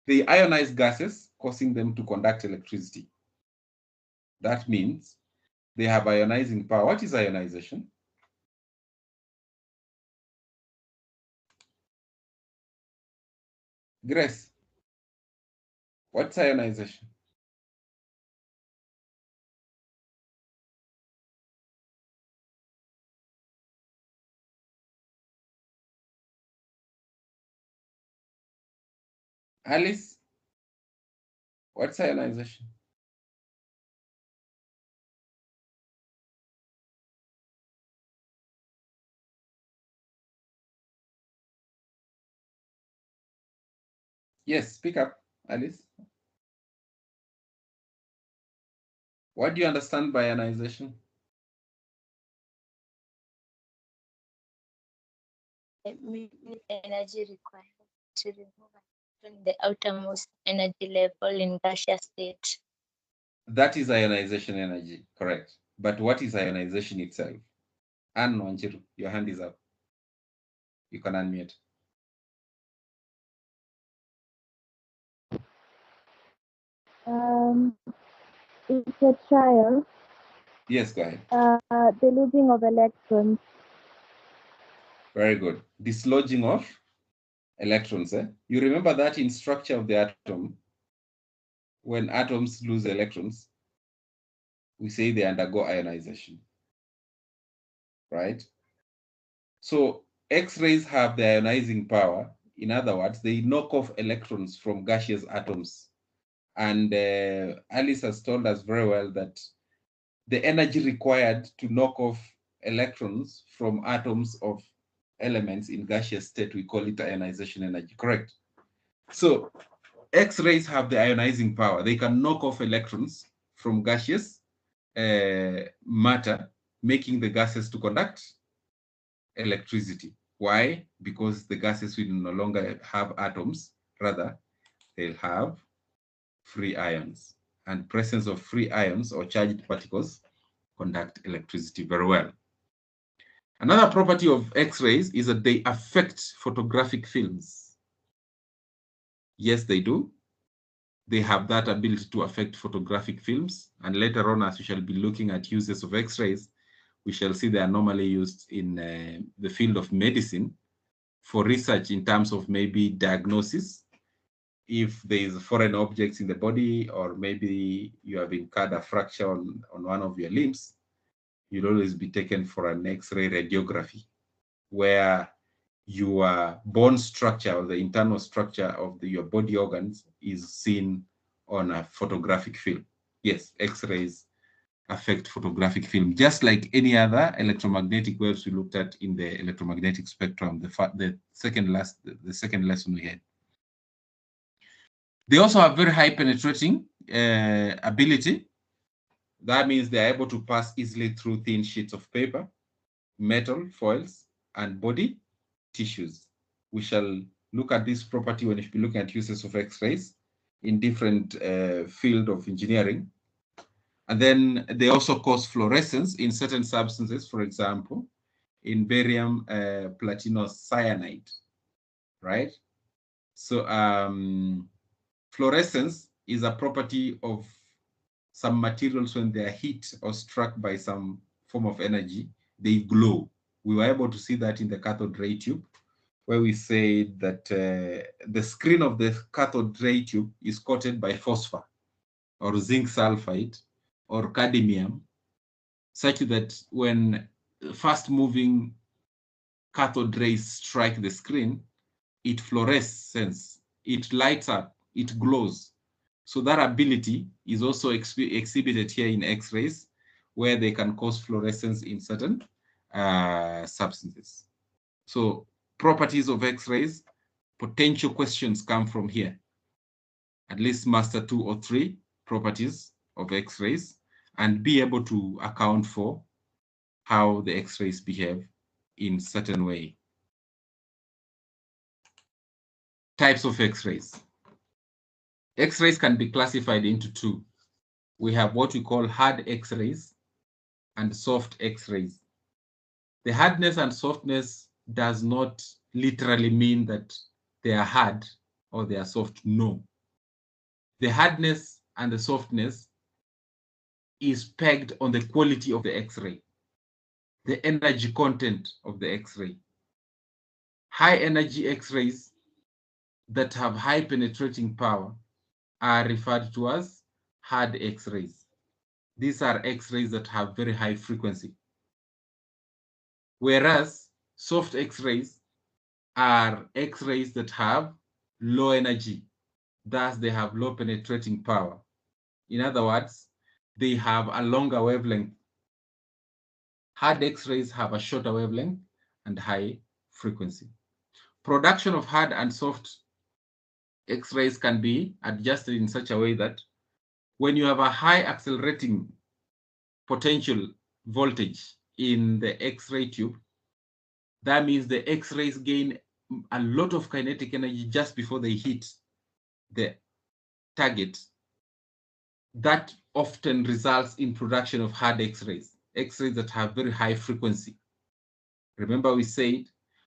they ionize gases, causing them to conduct electricity. That means they have ionizing power. What is ionization? Grace, what's ionization? Alice, what's ionization? Yes, speak up, Alice. What do you understand by ionization? Energy required to remove the outermost energy level in gaseous state. That is ionization energy, correct. But what is ionization itself? Anne Wanjiru, your hand is up. You can unmute. It's a trial. Yes, go ahead. The losing of electrons. Very good. Dislodging of electrons. You remember that in structure of the atom, when atoms lose electrons, we say they undergo ionization, right? So X-rays have the ionizing power. In other words, they knock off electrons from gaseous atoms. And Alice has told us very well that the energy required to knock off electrons from atoms of elements in gaseous state, we call it ionization energy, correct? So X-rays have the ionizing power. They can knock off electrons from gaseous matter, making the gases to conduct electricity. Why? Because the gases will no longer have atoms, rather they'll have free ions. And presence of free ions or charged particles conduct electricity very well. Another property of X-rays is that they affect photographic films. Yes, they do. They have that ability to affect photographic films. And later on, as we shall be looking at uses of X-rays, we shall see they are normally used in the field of medicine for research in terms of maybe diagnosis. If there is foreign objects in the body, or maybe you have incurred a fracture on one of your limbs, you'll always be taken for an X-ray radiography, where your bone structure or the internal structure of your body organs is seen on a photographic film. Yes, X-rays affect photographic film, just like any other electromagnetic waves we looked at in the electromagnetic spectrum, the second lesson we had. They also have very high penetrating ability. That means they are able to pass easily through thin sheets of paper, metal, foils, and body tissues. We shall look at this property when we be looking at uses of X-rays in different field of engineering. And then they also cause fluorescence in certain substances, for example, in barium platinocyanide, right? So fluorescence is a property of some materials when they are hit or struck by some form of energy, they glow. We were able to see that in the cathode ray tube, where we said that the screen of the cathode ray tube is coated by phosphor or zinc sulfide or cadmium, such that when fast-moving cathode rays strike the screen, it fluoresces, it lights up, it glows. So that ability is also exhibited here in X-rays, where they can cause fluorescence in certain substances. So properties of X-rays, potential questions come from here. At least master 2 or 3 properties of X-rays and be able to account for how the X-rays behave in certain way. Types of X-rays. X-rays can be classified into 2. We have what we call hard X-rays and soft X-rays. The hardness and softness does not literally mean that they are hard or they are soft. No. The hardness and the softness is pegged on the quality of the X-ray, the energy content of the X-ray. High energy X-rays that have high penetrating power are referred to as hard X-rays. These are X-rays that have very high frequency. Whereas soft X-rays are X-rays that have low energy, thus they have low penetrating power. In other words, they have a longer wavelength. Hard X-rays have a shorter wavelength and high frequency. Production of hard and soft X-rays can be adjusted in such a way that when you have a high accelerating potential voltage in the X-ray tube, that means the X-rays gain a lot of kinetic energy just before they hit the target. That often results in production of hard X-rays, X-rays that have very high frequency. Remember we said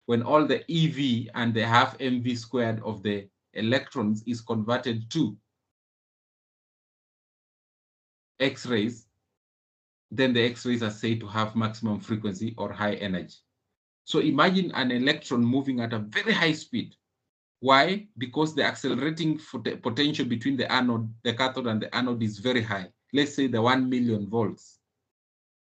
when all the EV and the half mv squared of the electrons is converted to X-rays, then the X-rays are said to have maximum frequency or high energy. So imagine an electron moving at a very high speed. Why? Because the accelerating potential between the anode, the cathode and the anode is very high. Let's say the 1 million volts.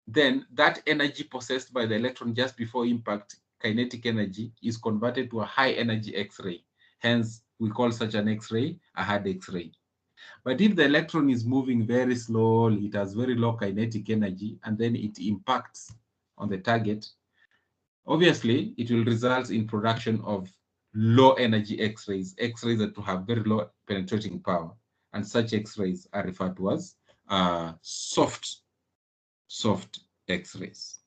Then that energy possessed by the electron just before impact, kinetic energy, is converted to a high energy X-ray. Hence, we call such an X-ray a hard X-ray. But if the electron is moving very slowly, it has very low kinetic energy, and then it impacts on the target, obviously, it will result in production of low energy X-rays, X-rays that have very low penetrating power. And such X-rays are referred to as soft X-rays.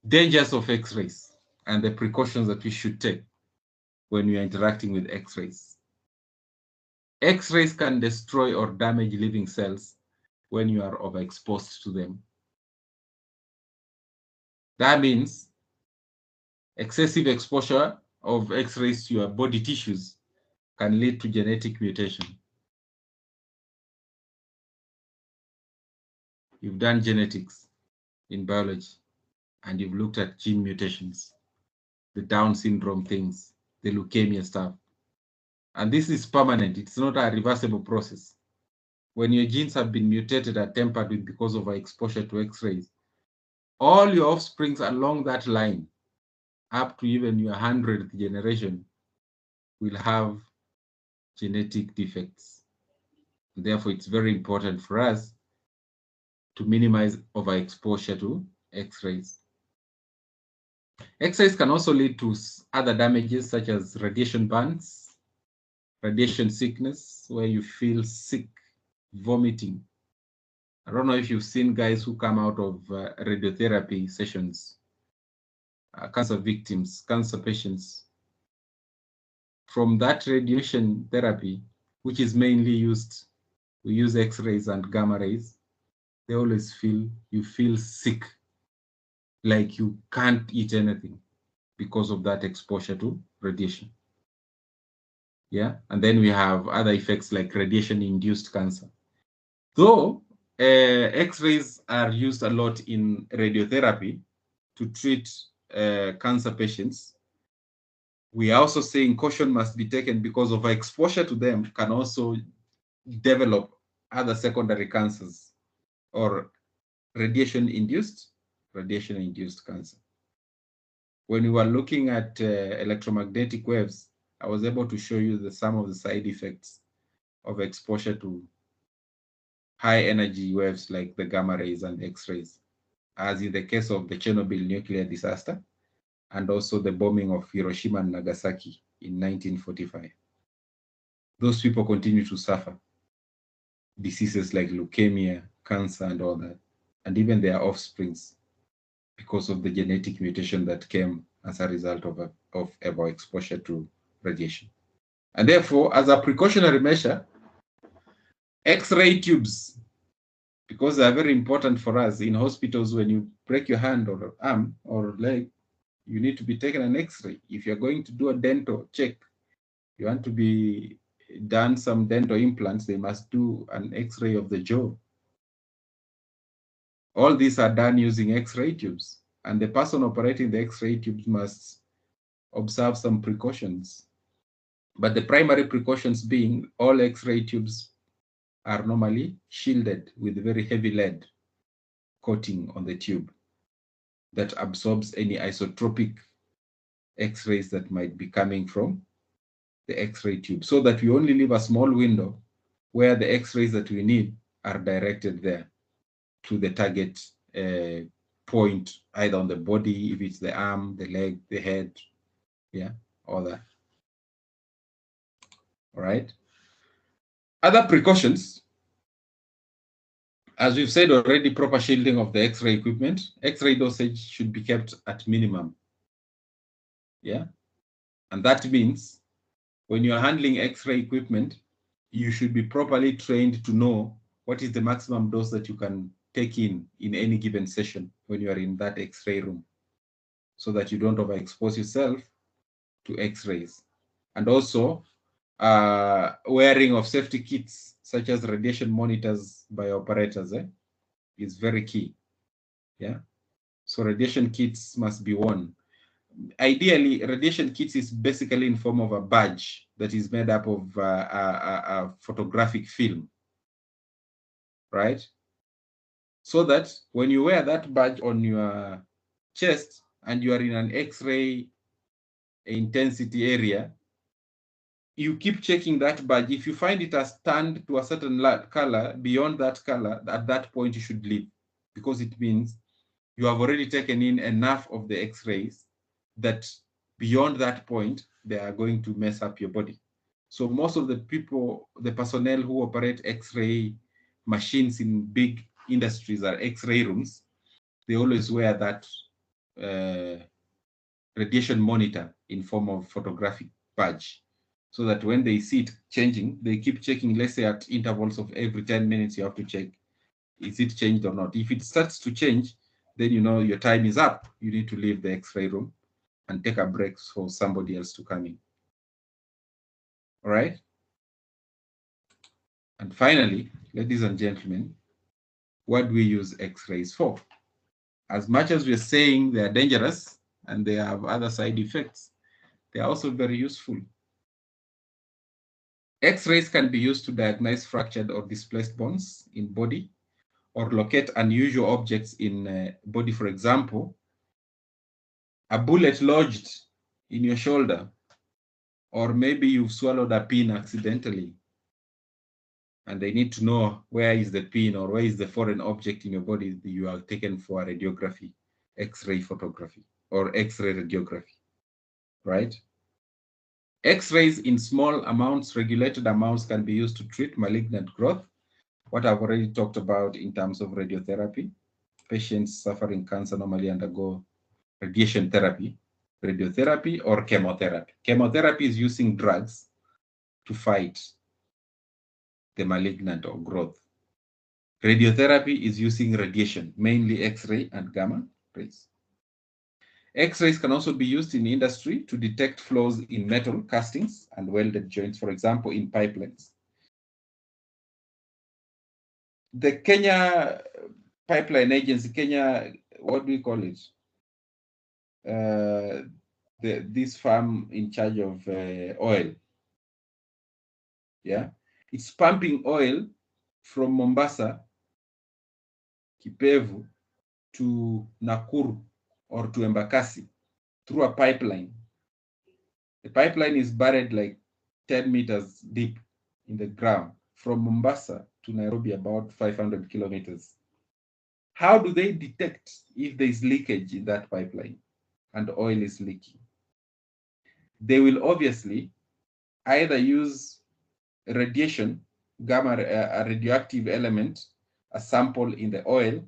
Dangers of X-rays and the precautions that we should take when we are interacting with X-rays. X-rays can destroy or damage living cells when you are overexposed to them. That means excessive exposure of X-rays to your body tissues can lead to genetic mutation. You've done genetics in biology and you've looked at gene mutations, the Down syndrome things, the leukemia stuff. And this is permanent. It's not a reversible process. When your genes have been mutated or tampered with because of our exposure to X-rays, all your offsprings along that line, up to even your 100th generation, will have genetic defects. Therefore, it's very important for us to minimize overexposure to X-rays. X-rays can also lead to other damages such as radiation burns, radiation sickness, where you feel sick vomiting. I don't know if you've seen guys who come out of radiotherapy sessions, cancer victims, cancer patients. From that radiation therapy, which is mainly used, we use X-rays and gamma rays, they always feel sick, like you can't eat anything because of that exposure to radiation. Yeah, and then we have other effects like radiation-induced cancer. Though X-rays are used a lot in radiotherapy to treat cancer patients, we are also saying caution must be taken because of exposure to them can also develop other secondary cancers or radiation-induced cancer. When we were looking at electromagnetic waves, I was able to show you some of the side effects of exposure to high energy waves like the gamma rays and X-rays, as in the case of the Chernobyl nuclear disaster and also the bombing of Hiroshima and Nagasaki in 1945. Those people continue to suffer diseases like leukemia, cancer, and all that, and even their offsprings because of the genetic mutation that came as a result of our exposure to radiation. And therefore, as a precautionary measure, X-ray tubes, because they are very important for us in hospitals. When you break your hand or arm or leg, you need to be taken an X-ray. If you're going to do a dental check, you want to be done some dental implants, they must do an X-ray of the jaw. All these are done using X-ray tubes, and the person operating the X-ray tubes must observe some precautions. But the primary precautions being all X-ray tubes are normally shielded with very heavy lead coating on the tube that absorbs any isotropic X-rays that might be coming from the X-ray tube, so that we only leave a small window where the X-rays that we need are directed there to the target point, either on the body, if it's the arm, the leg, the head, yeah, all that. All right. Other precautions, as we've said already, proper shielding of the X-ray equipment. X-ray dosage should be kept at minimum. Yeah. And that means when you're handling X-ray equipment, you should be properly trained to know what is the maximum dose that you can take in any given session when you are in that X-ray room, so that you don't overexpose yourself to X-rays. And also wearing of safety kits such as radiation monitors by operators is very key. Yeah. So radiation kits must be worn. Ideally, radiation kits is basically in form of a badge that is made up of a photographic film, right? So that when you wear that badge on your chest and you are in an X-ray intensity area, you keep checking that badge. If you find it has turned to a certain color, beyond that color, at that point you should leave, because it means you have already taken in enough of the X-rays that beyond that point, they are going to mess up your body. So most of the people, the personnel who operate X-ray machines in big industries or X-ray rooms, they always wear that radiation monitor in form of photographic badge, so that when they see it changing, they keep checking. Let's say at intervals of every 10 minutes, you have to check, is it changed or not? If it starts to change, then you know your time is up. You need to leave the X-ray room and take a break for somebody else to come in. All right. And finally, ladies and gentlemen, what do we use X-rays for? As much as we're saying they are dangerous and they have other side effects, they are also very useful. X-rays can be used to diagnose fractured or displaced bones in body, or locate unusual objects in body. For example, a bullet lodged in your shoulder, or maybe you've swallowed a pin accidentally, and they need to know where is the pin or where is the foreign object in your body that you are taken for a radiography, X-ray photography, or X-ray radiography, right? X-rays in small amounts, regulated amounts, can be used to treat malignant growth what I've already talked about in terms of radiotherapy. Patients suffering cancer normally undergo radiation therapy, radiotherapy, or chemotherapy. Chemotherapy is using drugs to fight the malignant or growth. Radiotherapy is using radiation, mainly X-ray and gamma rays. X-rays can also be used in industry to detect flaws in metal castings and welded joints, for example, in pipelines. The Kenya Pipeline Agency, Kenya, what do we call it? This firm in charge of oil. Yeah, it's pumping oil from Mombasa, Kipevu, to Nakuru or to Embakasi through a pipeline. The pipeline is buried like 10 meters deep in the ground from Mombasa to Nairobi, about 500 kilometers. How do they detect if there is leakage in that pipeline and oil is leaking? They will obviously either use radiation, gamma, a radioactive element, a sample in the oil,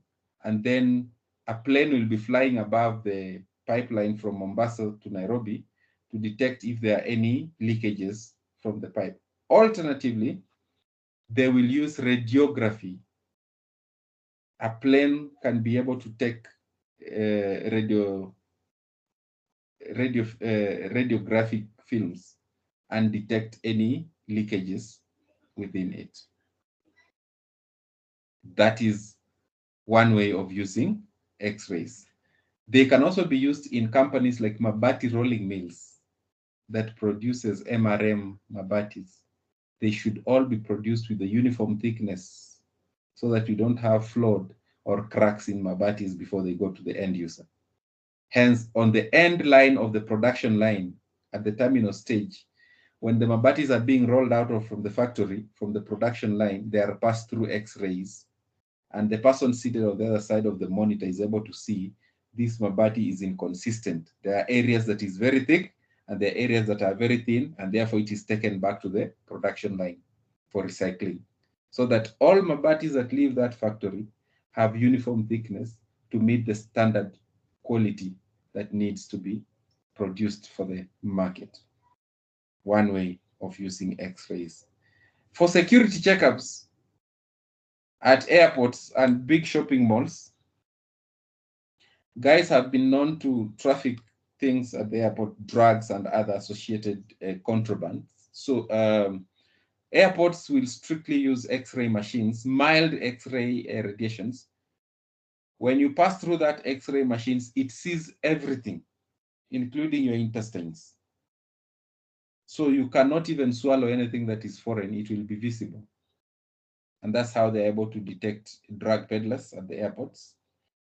and then a plane will be flying above the pipeline from Mombasa to Nairobi to detect if there are any leakages from the pipe. Alternatively, they will use radiography. A plane can be able to take radiographic films and detect any leakages within it. That is one way of using X-rays. They can also be used in companies like Mabati Rolling Mills that produces MRM Mabatis. They should all be produced with a uniform thickness so that you don't have flawed or cracks in Mabatis before they go to the end user. Hence, on the end line of the production line, at the terminal stage, when the Mabatis are being rolled out of from the factory, from the production line, they are passed through X-rays, and the person seated on the other side of the monitor is able to see this Mabati is inconsistent. There are areas that is very thick, and there are areas that are very thin, and therefore it is taken back to the production line for recycling. So that all Mabatis that leave that factory have uniform thickness to meet the standard quality that needs to be produced for the market. One way of using X-rays. For security checkups at airports and big shopping malls, guys have been known to traffic things at the airport, drugs and other associated contraband. So airports will strictly use X-ray machines, mild X-ray radiations. When you pass through that X-ray machines, it sees everything, including your intestines. So you cannot even swallow anything that is foreign, it will be visible. And that's how they're able to detect drug peddlers at the airports.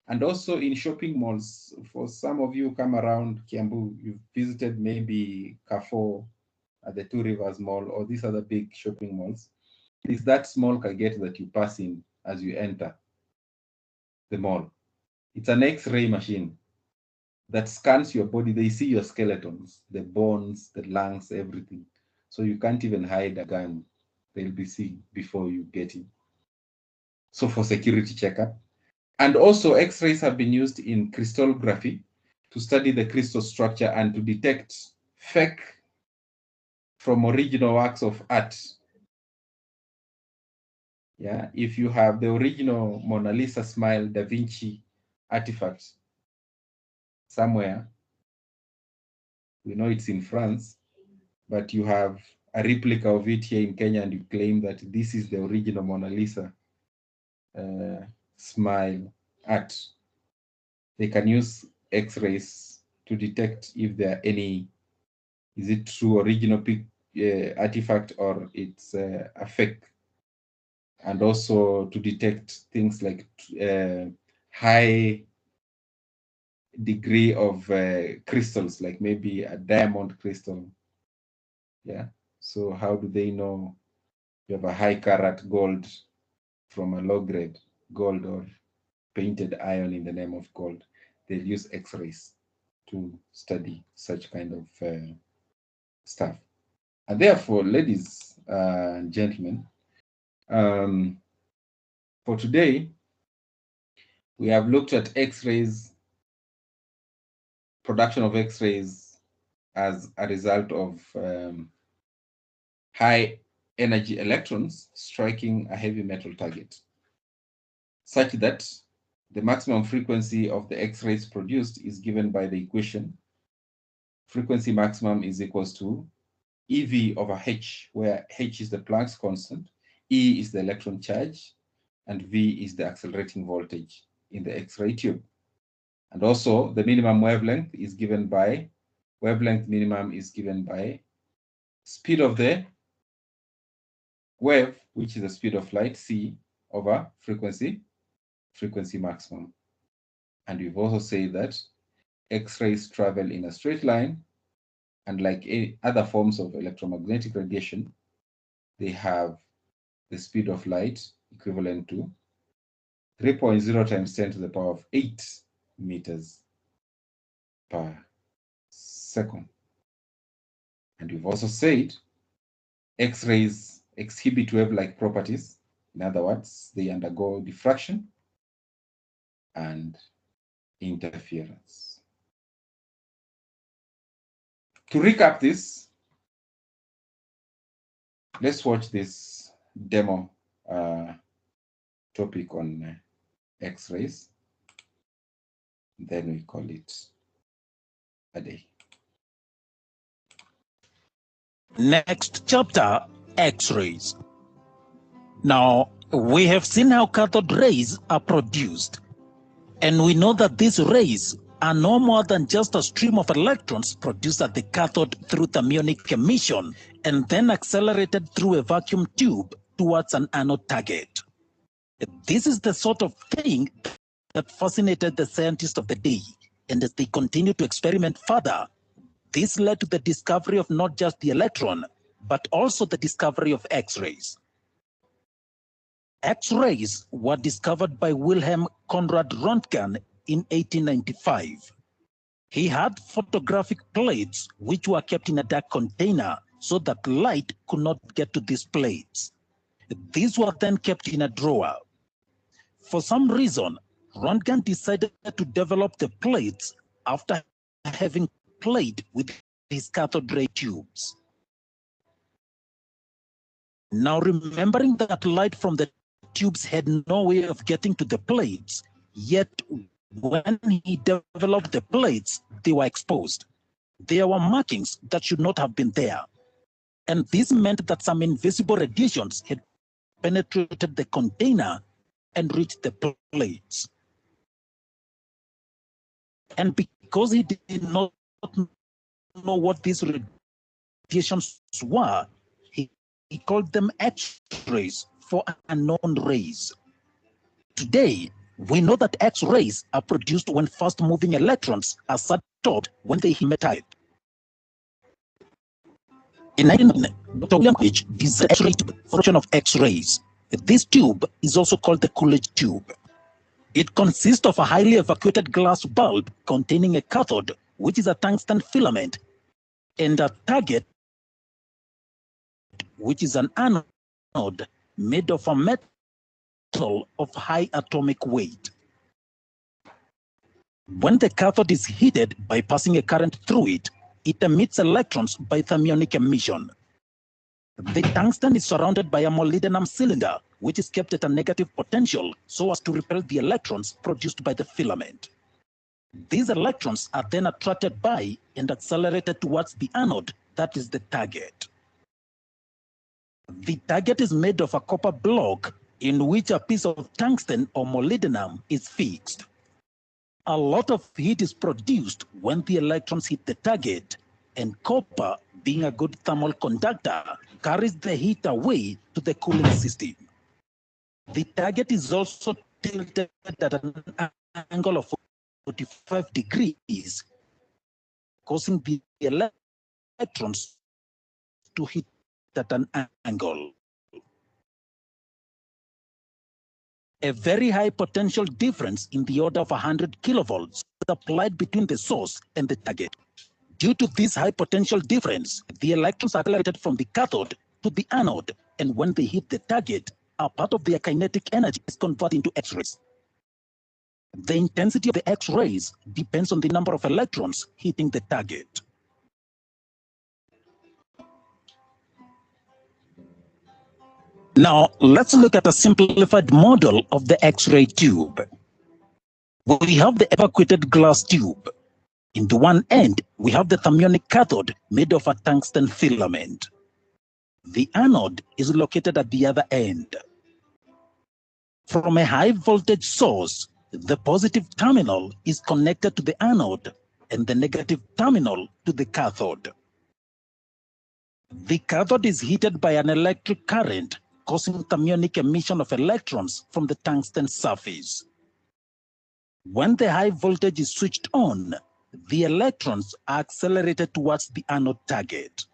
And also in shopping malls, for some of you who come around Kiambu, you've visited maybe Carrefour at the Two Rivers Mall or these other big shopping malls. It's that small kagette that you pass in as you enter the mall. It's an X-ray machine that scans your body. They see your skeletons, the bones, the lungs, everything. So you can't even hide a gun. They'll be seeing before you get in. So for security checkup. And also X-rays have been used in crystallography to study the crystal structure and to detect fake from original works of art. Yeah, if you have the original Mona Lisa smile Da Vinci artifact somewhere, we know it's in France, but you have a replica of it here in Kenya and you claim that this is the original Mona Lisa smile art. They can use X-rays to detect if there are any, is it true original artifact or it's a fake, and also to detect things like high degree of crystals, like maybe a diamond crystal. Yeah, so how do they know you have a high carat gold from a low grade gold or painted iron in the name of gold? They'll use X-rays to study such kind of stuff. And therefore, ladies and gentlemen, for today, we have looked at X-rays, production of X-rays as a result of high energy electrons striking a heavy metal target, such that the maximum frequency of the X-rays produced is given by the equation. Frequency maximum is equals to EV over H, where H is the Planck's constant, E is the electron charge, and V is the accelerating voltage in the X-ray tube. And also the minimum wavelength is given by, wavelength minimum is given by speed of the wave, which is the speed of light, C, over frequency maximum. And we've also said that X-rays travel in a straight line, and like any other forms of electromagnetic radiation, they have the speed of light equivalent to 3.0 times 10 to the power of 8 meters per second. And we've also said X-rays exhibit wave-like properties. In other words, they undergo diffraction and interference. To recap this, let's watch this demo topic on X-rays. Then we call it a day. Next chapter, X-rays. Now, we have seen how cathode rays are produced, and we know that these rays are no more than just a stream of electrons produced at the cathode through thermionic emission and then accelerated through a vacuum tube towards an anode target. This is the sort of thing that fascinated the scientists of the day, and as they continue to experiment further, this led to the discovery of not just the electron, but also the discovery of X-rays. X-rays were discovered by Wilhelm Conrad Röntgen in 1895. He had photographic plates which were kept in a dark container so that light could not get to these plates. These were then kept in a drawer. For some reason, Röntgen decided to develop the plates after having played with his cathode ray tubes. Now, remembering that light from the tubes had no way of getting to the plates, yet when he developed the plates, they were exposed. There were markings that should not have been there. And this meant that some invisible radiations had penetrated the container and reached the plates. And because he did not know what these radiations were, he called them X-rays, for unknown rays. Today, we know that X-rays are produced when fast-moving electrons are stopped when they hit metal. In 1999, Dr. William H. designed X-ray tube for production of X-rays. This tube is also called the Coolidge tube. It consists of a highly evacuated glass bulb containing a cathode, which is a tungsten filament, and a target, which is an anode made of a metal of high atomic weight. When the cathode is heated by passing a current through it, it emits electrons by thermionic emission. The tungsten is surrounded by a molybdenum cylinder, which is kept at a negative potential so as to repel the electrons produced by the filament. These electrons are then attracted by and accelerated towards the anode, that is the target. The target is made of a copper block in which a piece of tungsten or molybdenum is fixed. A lot of heat is produced when the electrons hit the target, and copper, being a good thermal conductor, carries the heat away to the cooling system. The target is also tilted at an angle of 45 degrees, causing the electrons to hit at an angle. A very high potential difference in the order of 100 kilovolts is applied between the source and the target. Due to this high potential difference, the electrons are accelerated from the cathode to the anode, and when they hit the target, a part of their kinetic energy is converted into X-rays. The intensity of the X-rays depends on the number of electrons hitting the target. Now, let's look at a simplified model of the X-ray tube. We have the evacuated glass tube. In the one end, we have the thermionic cathode made of a tungsten filament. The anode is located at the other end. From a high voltage source, the positive terminal is connected to the anode and the negative terminal to the cathode. The cathode is heated by an electric current, causing thermionic emission of electrons from the tungsten surface. When the high voltage is switched on, the electrons are accelerated towards the anode target.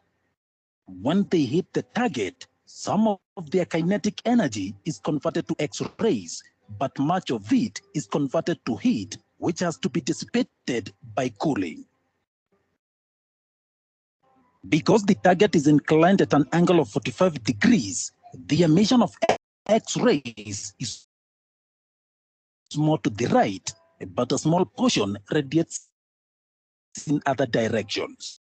When they hit the target, some of their kinetic energy is converted to X-rays, but much of it is converted to heat, which has to be dissipated by cooling. Because the target is inclined at an angle of 45 degrees, the emission of X-rays is more to the right, but a small portion radiates in other directions.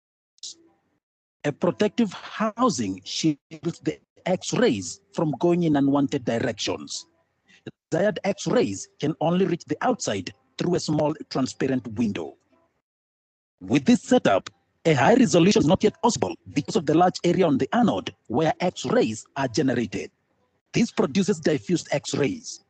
A protective housing shields the X-rays from going in unwanted directions. Desired X-rays can only reach the outside through a small transparent window. With this setup, a high resolution is not yet possible because of the large area on the anode where X-rays are generated. This produces diffused X-rays.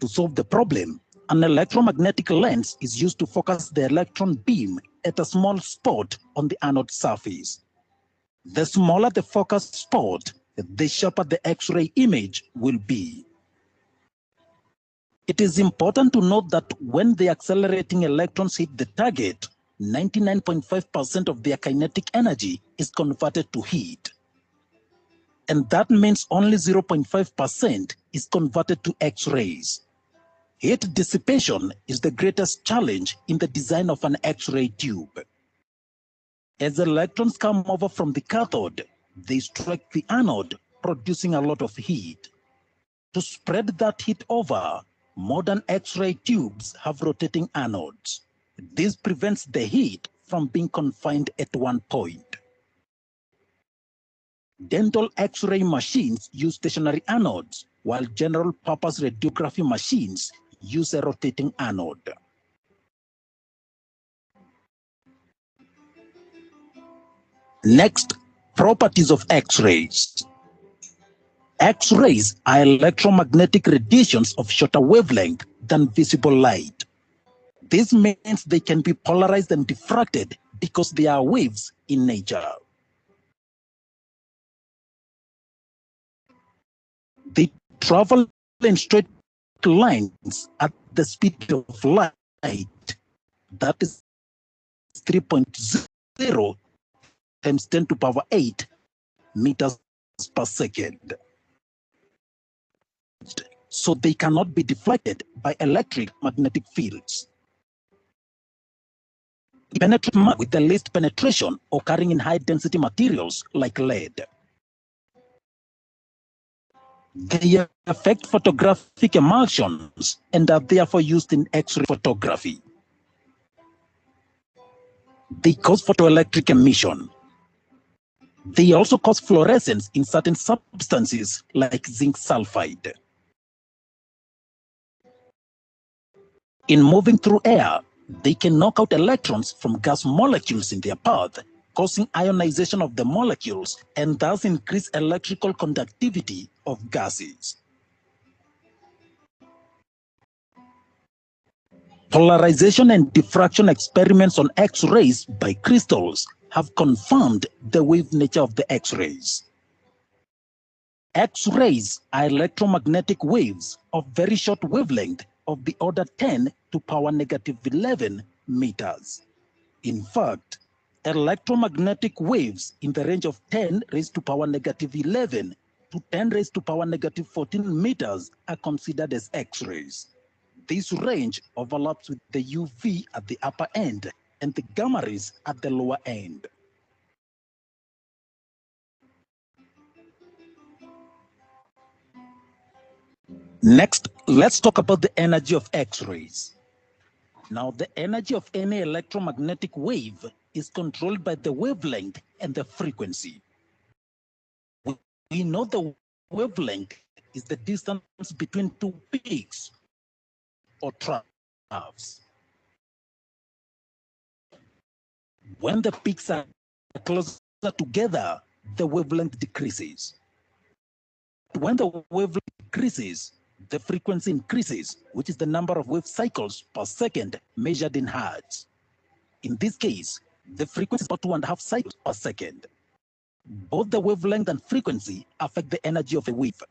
To solve the problem, an electromagnetic lens is used to focus the electron beam at a small spot on the anode surface. The smaller the focus spot, the sharper the X-ray image will be. It is important to note that when the accelerating electrons hit the target, 99.5% of their kinetic energy is converted to heat. And that means only 0.5% is converted to X-rays. Heat dissipation is the greatest challenge in the design of an X-ray tube. As electrons come over from the cathode, they strike the anode, producing a lot of heat. To spread that heat over, modern X-ray tubes have rotating anodes. This prevents the heat from being confined at one point. Dental X-ray machines use stationary anodes, while general-purpose radiography machines use a rotating anode. Next, properties of X-rays. X-rays are electromagnetic radiations of shorter wavelength than visible light. This means they can be polarized and diffracted because they are waves in nature. They travel in straight lines at the speed of light, that is 3.0 times 10 to the power 8 meters per second. So they cannot be deflected by electric magnetic fields. They penetrate with the least penetration occurring in high-density materials like lead. They affect photographic emulsions and are therefore used in X-ray photography. They cause photoelectric emission. They also cause fluorescence in certain substances like zinc sulfide. In moving through air, they can knock out electrons from gas molecules in their path, causing ionization of the molecules and thus increase electrical conductivity of gases. Polarization and diffraction experiments on X-rays by crystals have confirmed the wave nature of the X-rays. X-rays are electromagnetic waves of very short wavelength of the order 10 to power negative 11 meters. In fact, electromagnetic waves in the range of 10 raised to power negative 11 to 10 raised to power negative 14 meters are considered as X-rays. This range overlaps with the UV at the upper end and the gamma rays at the lower end. Next, let's talk about the energy of X-rays. Now, the energy of any electromagnetic wave is controlled by the wavelength and the frequency. We know the wavelength is the distance between two peaks or troughs. When the peaks are closer together, the wavelength decreases. When the wavelength decreases, the frequency increases, which is the number of wave cycles per second measured in hertz. In this case, the frequency is about 2.5 cycles per second. Both the wavelength and frequency affect the energy of a wave.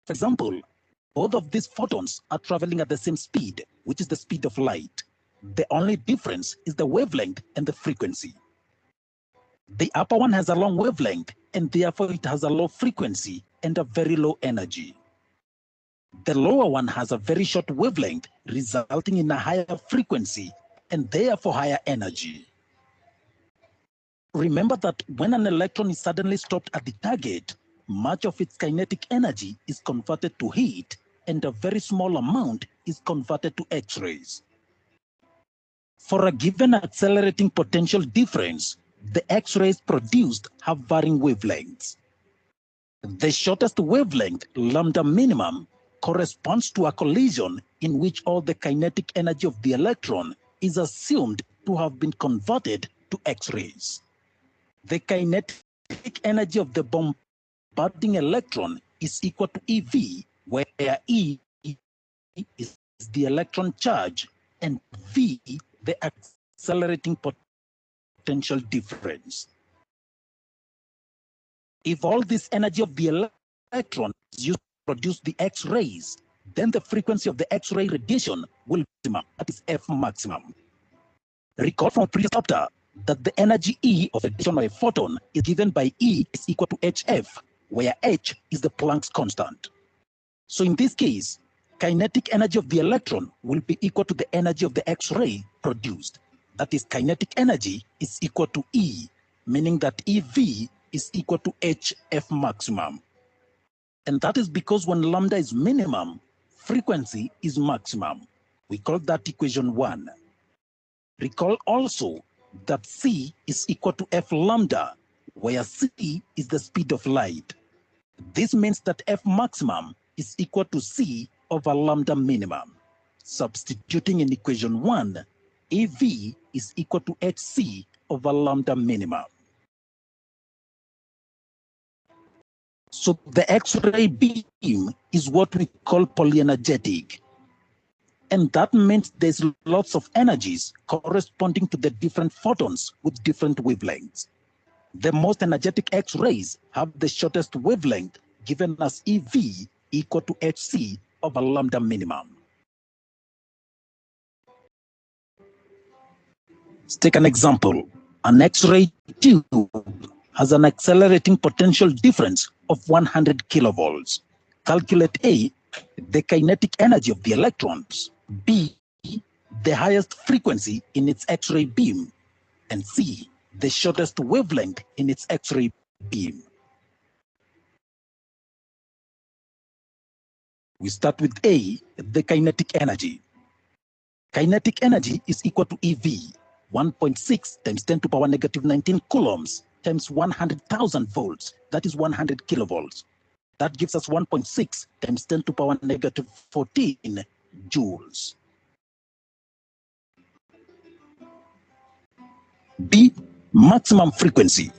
For example, both of these photons are traveling at the same speed, which is the speed of light. The only difference is the wavelength and the frequency. The upper one has a long wavelength, and therefore it has a low frequency and a very low energy. The lower one has a very short wavelength, resulting in a higher frequency and therefore higher energy. Remember that when an electron is suddenly stopped at the target, much of its kinetic energy is converted to heat, and a very small amount is converted to X-rays. For a given accelerating potential difference, the X-rays produced have varying wavelengths. The shortest wavelength, lambda minimum, corresponds to a collision in which all the kinetic energy of the electron is assumed to have been converted to X-rays. The kinetic energy of the bombarding electron is equal to EV, where E is the electron charge and V the accelerating potential difference. If all this energy of the electron is used to produce the X-rays, then the frequency of the X-ray radiation will be maximum, that is F maximum. Recall from previous chapter that the energy E of radiation of a photon is given by E is equal to HF, where H is the Planck's constant. So in this case, kinetic energy of the electron will be equal to the energy of the X-ray produced. That is, kinetic energy is equal to E, meaning that EV is equal to HF maximum. And that is because when lambda is minimum, frequency is maximum. We call that equation 1. Recall also that C is equal to F lambda, where C is the speed of light. This means that F maximum is equal to C over lambda minimum. Substituting in equation 1, AV is equal to HC over lambda minimum. So the X-ray beam is what we call polyenergetic. And that means there's lots of energies corresponding to the different photons with different wavelengths. The most energetic X-rays have the shortest wavelength, given as EV equal to HC over lambda minimum. Let's take an example. An X-ray tube has an accelerating potential difference of 100 kilovolts. Calculate A, the kinetic energy of the electrons, B, the highest frequency in its X-ray beam, and C, the shortest wavelength in its X-ray beam. We start with A, the kinetic energy. Kinetic energy is equal to EV, 1.6 times 10 to the power negative 19 coulombs times 100,000 volts, that is 100 kilovolts. That gives us 1.6 times 10 to the power negative 14 joules. B, maximum frequency.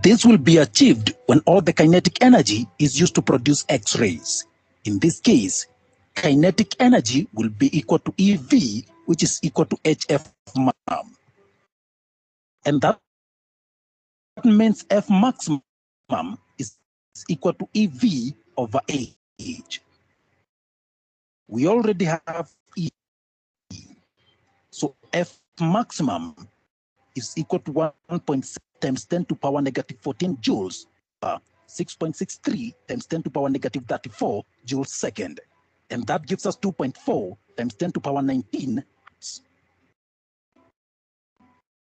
This will be achieved when all the kinetic energy is used to produce X-rays. In this case, kinetic energy will be equal to EV, which is equal to HF maximum. And that means F maximum is equal to EV over H. We already have E. So F maximum is equal to 1.6 times 10 to the power negative 14 joules, 6.63 times 10 to the power negative 34 joules second. And that gives us 2.4 times 10 to the power 19.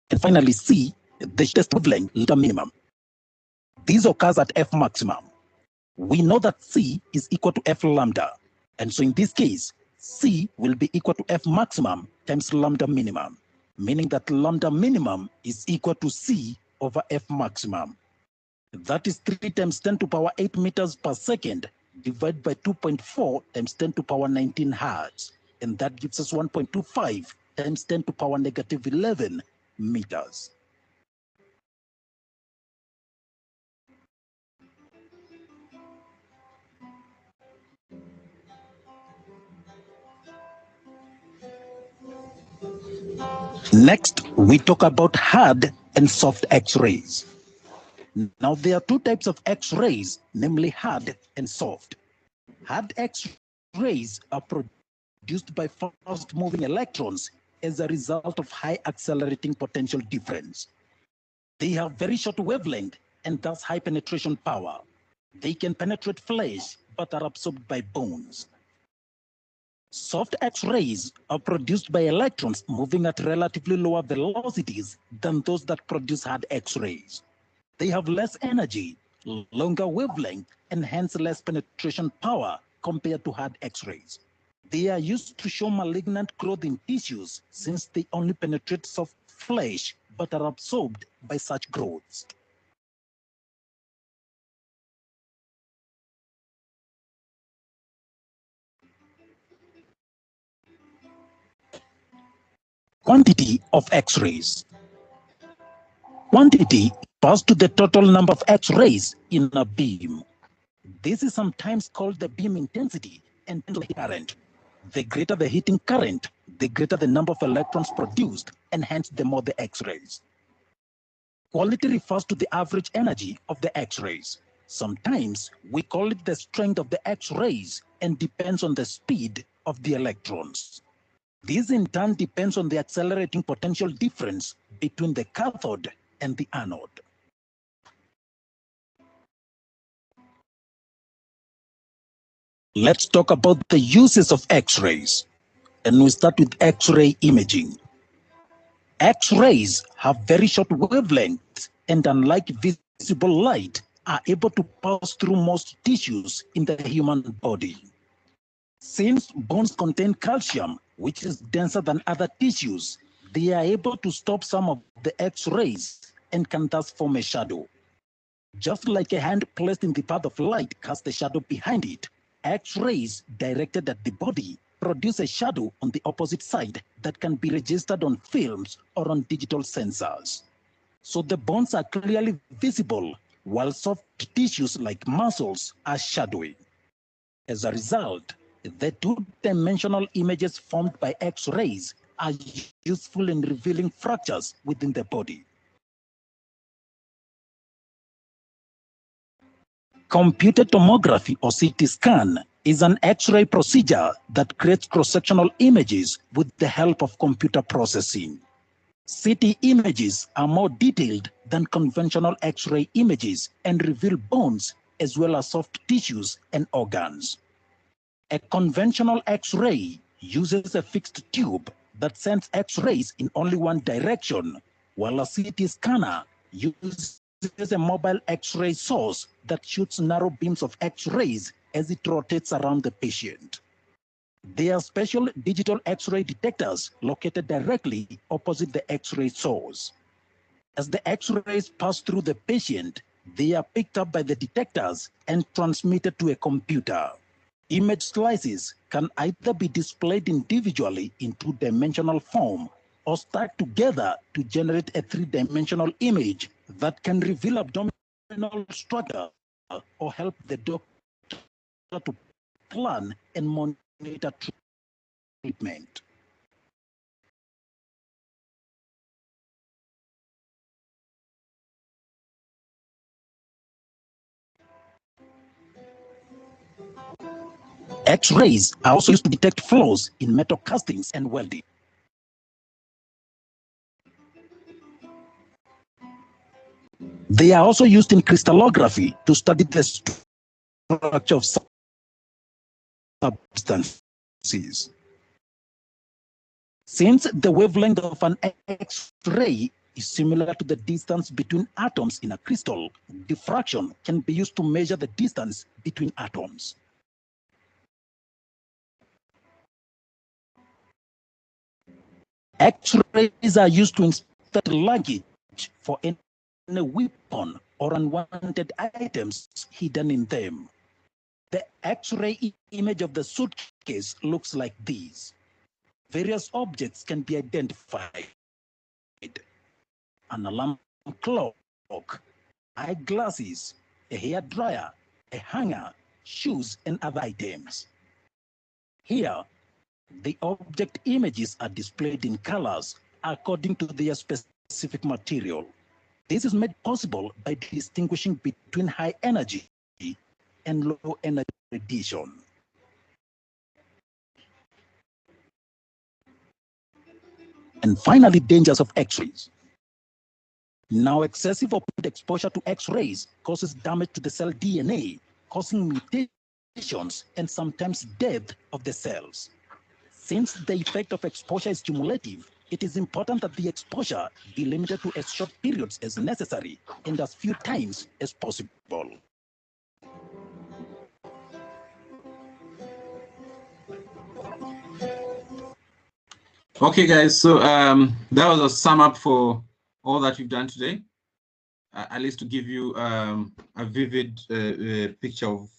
And finally, C, the shortest wavelength, lambda minimum. This occurs at F maximum. We know that C is equal to F lambda. And so in this case, C will be equal to F maximum times lambda minimum, meaning that lambda minimum is equal to C over F maximum. That is 3 times 10 to power 8 meters per second divided by 2.4 times 10 to power 19 hertz. And that gives us 1.25 times 10 to power negative 11 meters. Next, we talk about hard and soft X-rays. Now, there are two types of X-rays, namely hard and soft. Hard X-rays are produced by fast-moving electrons as a result of high accelerating potential difference. They have very short wavelength and thus high penetration power. They can penetrate flesh but are absorbed by bones. Soft X-rays are produced by electrons moving at relatively lower velocities than those that produce hard X-rays. They have less energy, longer wavelength, and hence less penetration power compared to hard X-rays. They are used to show malignant growth in tissues since they only penetrate soft flesh but are absorbed by such growths. Quantity of X-rays. Quantity refers to the total number of X-rays in a beam. This is sometimes called the beam intensity and current. The greater the heating current, the greater the number of electrons produced, and hence the more the X-rays. Quality refers to the average energy of the X-rays. Sometimes we call it the strength of the X-rays and depends on the speed of the electrons. This in turn depends on the accelerating potential difference between the cathode and the anode. Let's talk about the uses of X-rays. And we start with X-ray imaging. X-rays have very short wavelengths and unlike visible light, are able to pass through most tissues in the human body. Since bones contain calcium, which is denser than other tissues, they are able to stop some of the X-rays and can thus form a shadow. Just like a hand placed in the path of light casts a shadow behind it, X-rays directed at the body produce a shadow on the opposite side that can be registered on films or on digital sensors. So the bones are clearly visible, while soft tissues like muscles are shadowy. As a result, the two-dimensional images formed by X-rays are useful in revealing fractures within the body. Computed tomography or CT scan is an X-ray procedure that creates cross-sectional images with the help of computer processing. CT images are more detailed than conventional X-ray images and reveal bones as well as soft tissues and organs. A conventional X-ray uses a fixed tube that sends X-rays in only one direction, while a CT scanner uses a mobile X-ray source that shoots narrow beams of X-rays as it rotates around the patient. There are special digital X-ray detectors located directly opposite the X-ray source. As the X-rays pass through the patient, they are picked up by the detectors and transmitted to a computer. Image slices can either be displayed individually in two-dimensional form or stacked together to generate a three-dimensional image that can reveal abdominal structure or help the doctor to plan and monitor treatment. X-rays are also used to detect flaws in metal castings and welding. They are also used in crystallography to study the structure of substances. Since the wavelength of an X-ray is similar to the distance between atoms in a crystal. Diffraction can be used to measure the distance between atoms. X-rays are used to inspect luggage for any weapon or unwanted items hidden in them. The X-ray image of the suitcase looks like this. Various objects can be identified: an alarm clock, eyeglasses, a hair dryer, a hanger, shoes, and other items. Here, the object images are displayed in colors according to their specific material. This is made possible by distinguishing between high energy and low energy radiation. And finally, dangers of X-rays. Now, excessive or repeated exposure to X-rays causes damage to the cell DNA, causing mutations and sometimes death of the cells. Since the effect of exposure is cumulative, it is important that the exposure be limited to as short periods as necessary and as few times as possible. Okay, guys, so that was a sum up for all that we've done today, at least to give you a vivid picture of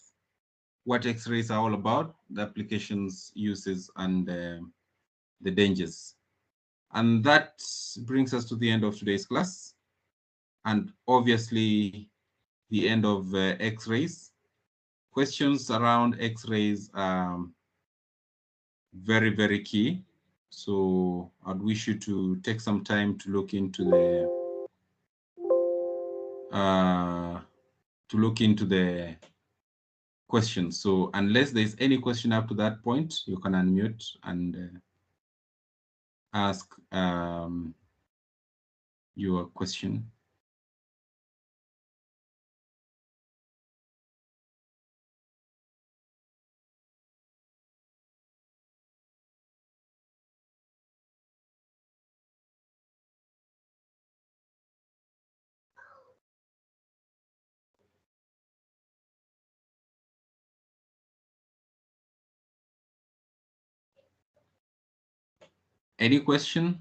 what X-rays are all about, the applications, uses, and the dangers. And that brings us to the end of today's class, and obviously the end of X-rays. Questions around X-rays are very, very key. So I'd wish you to take some time to look into the questions. So unless there's any question up to that point, you can unmute and ask your question. Any question?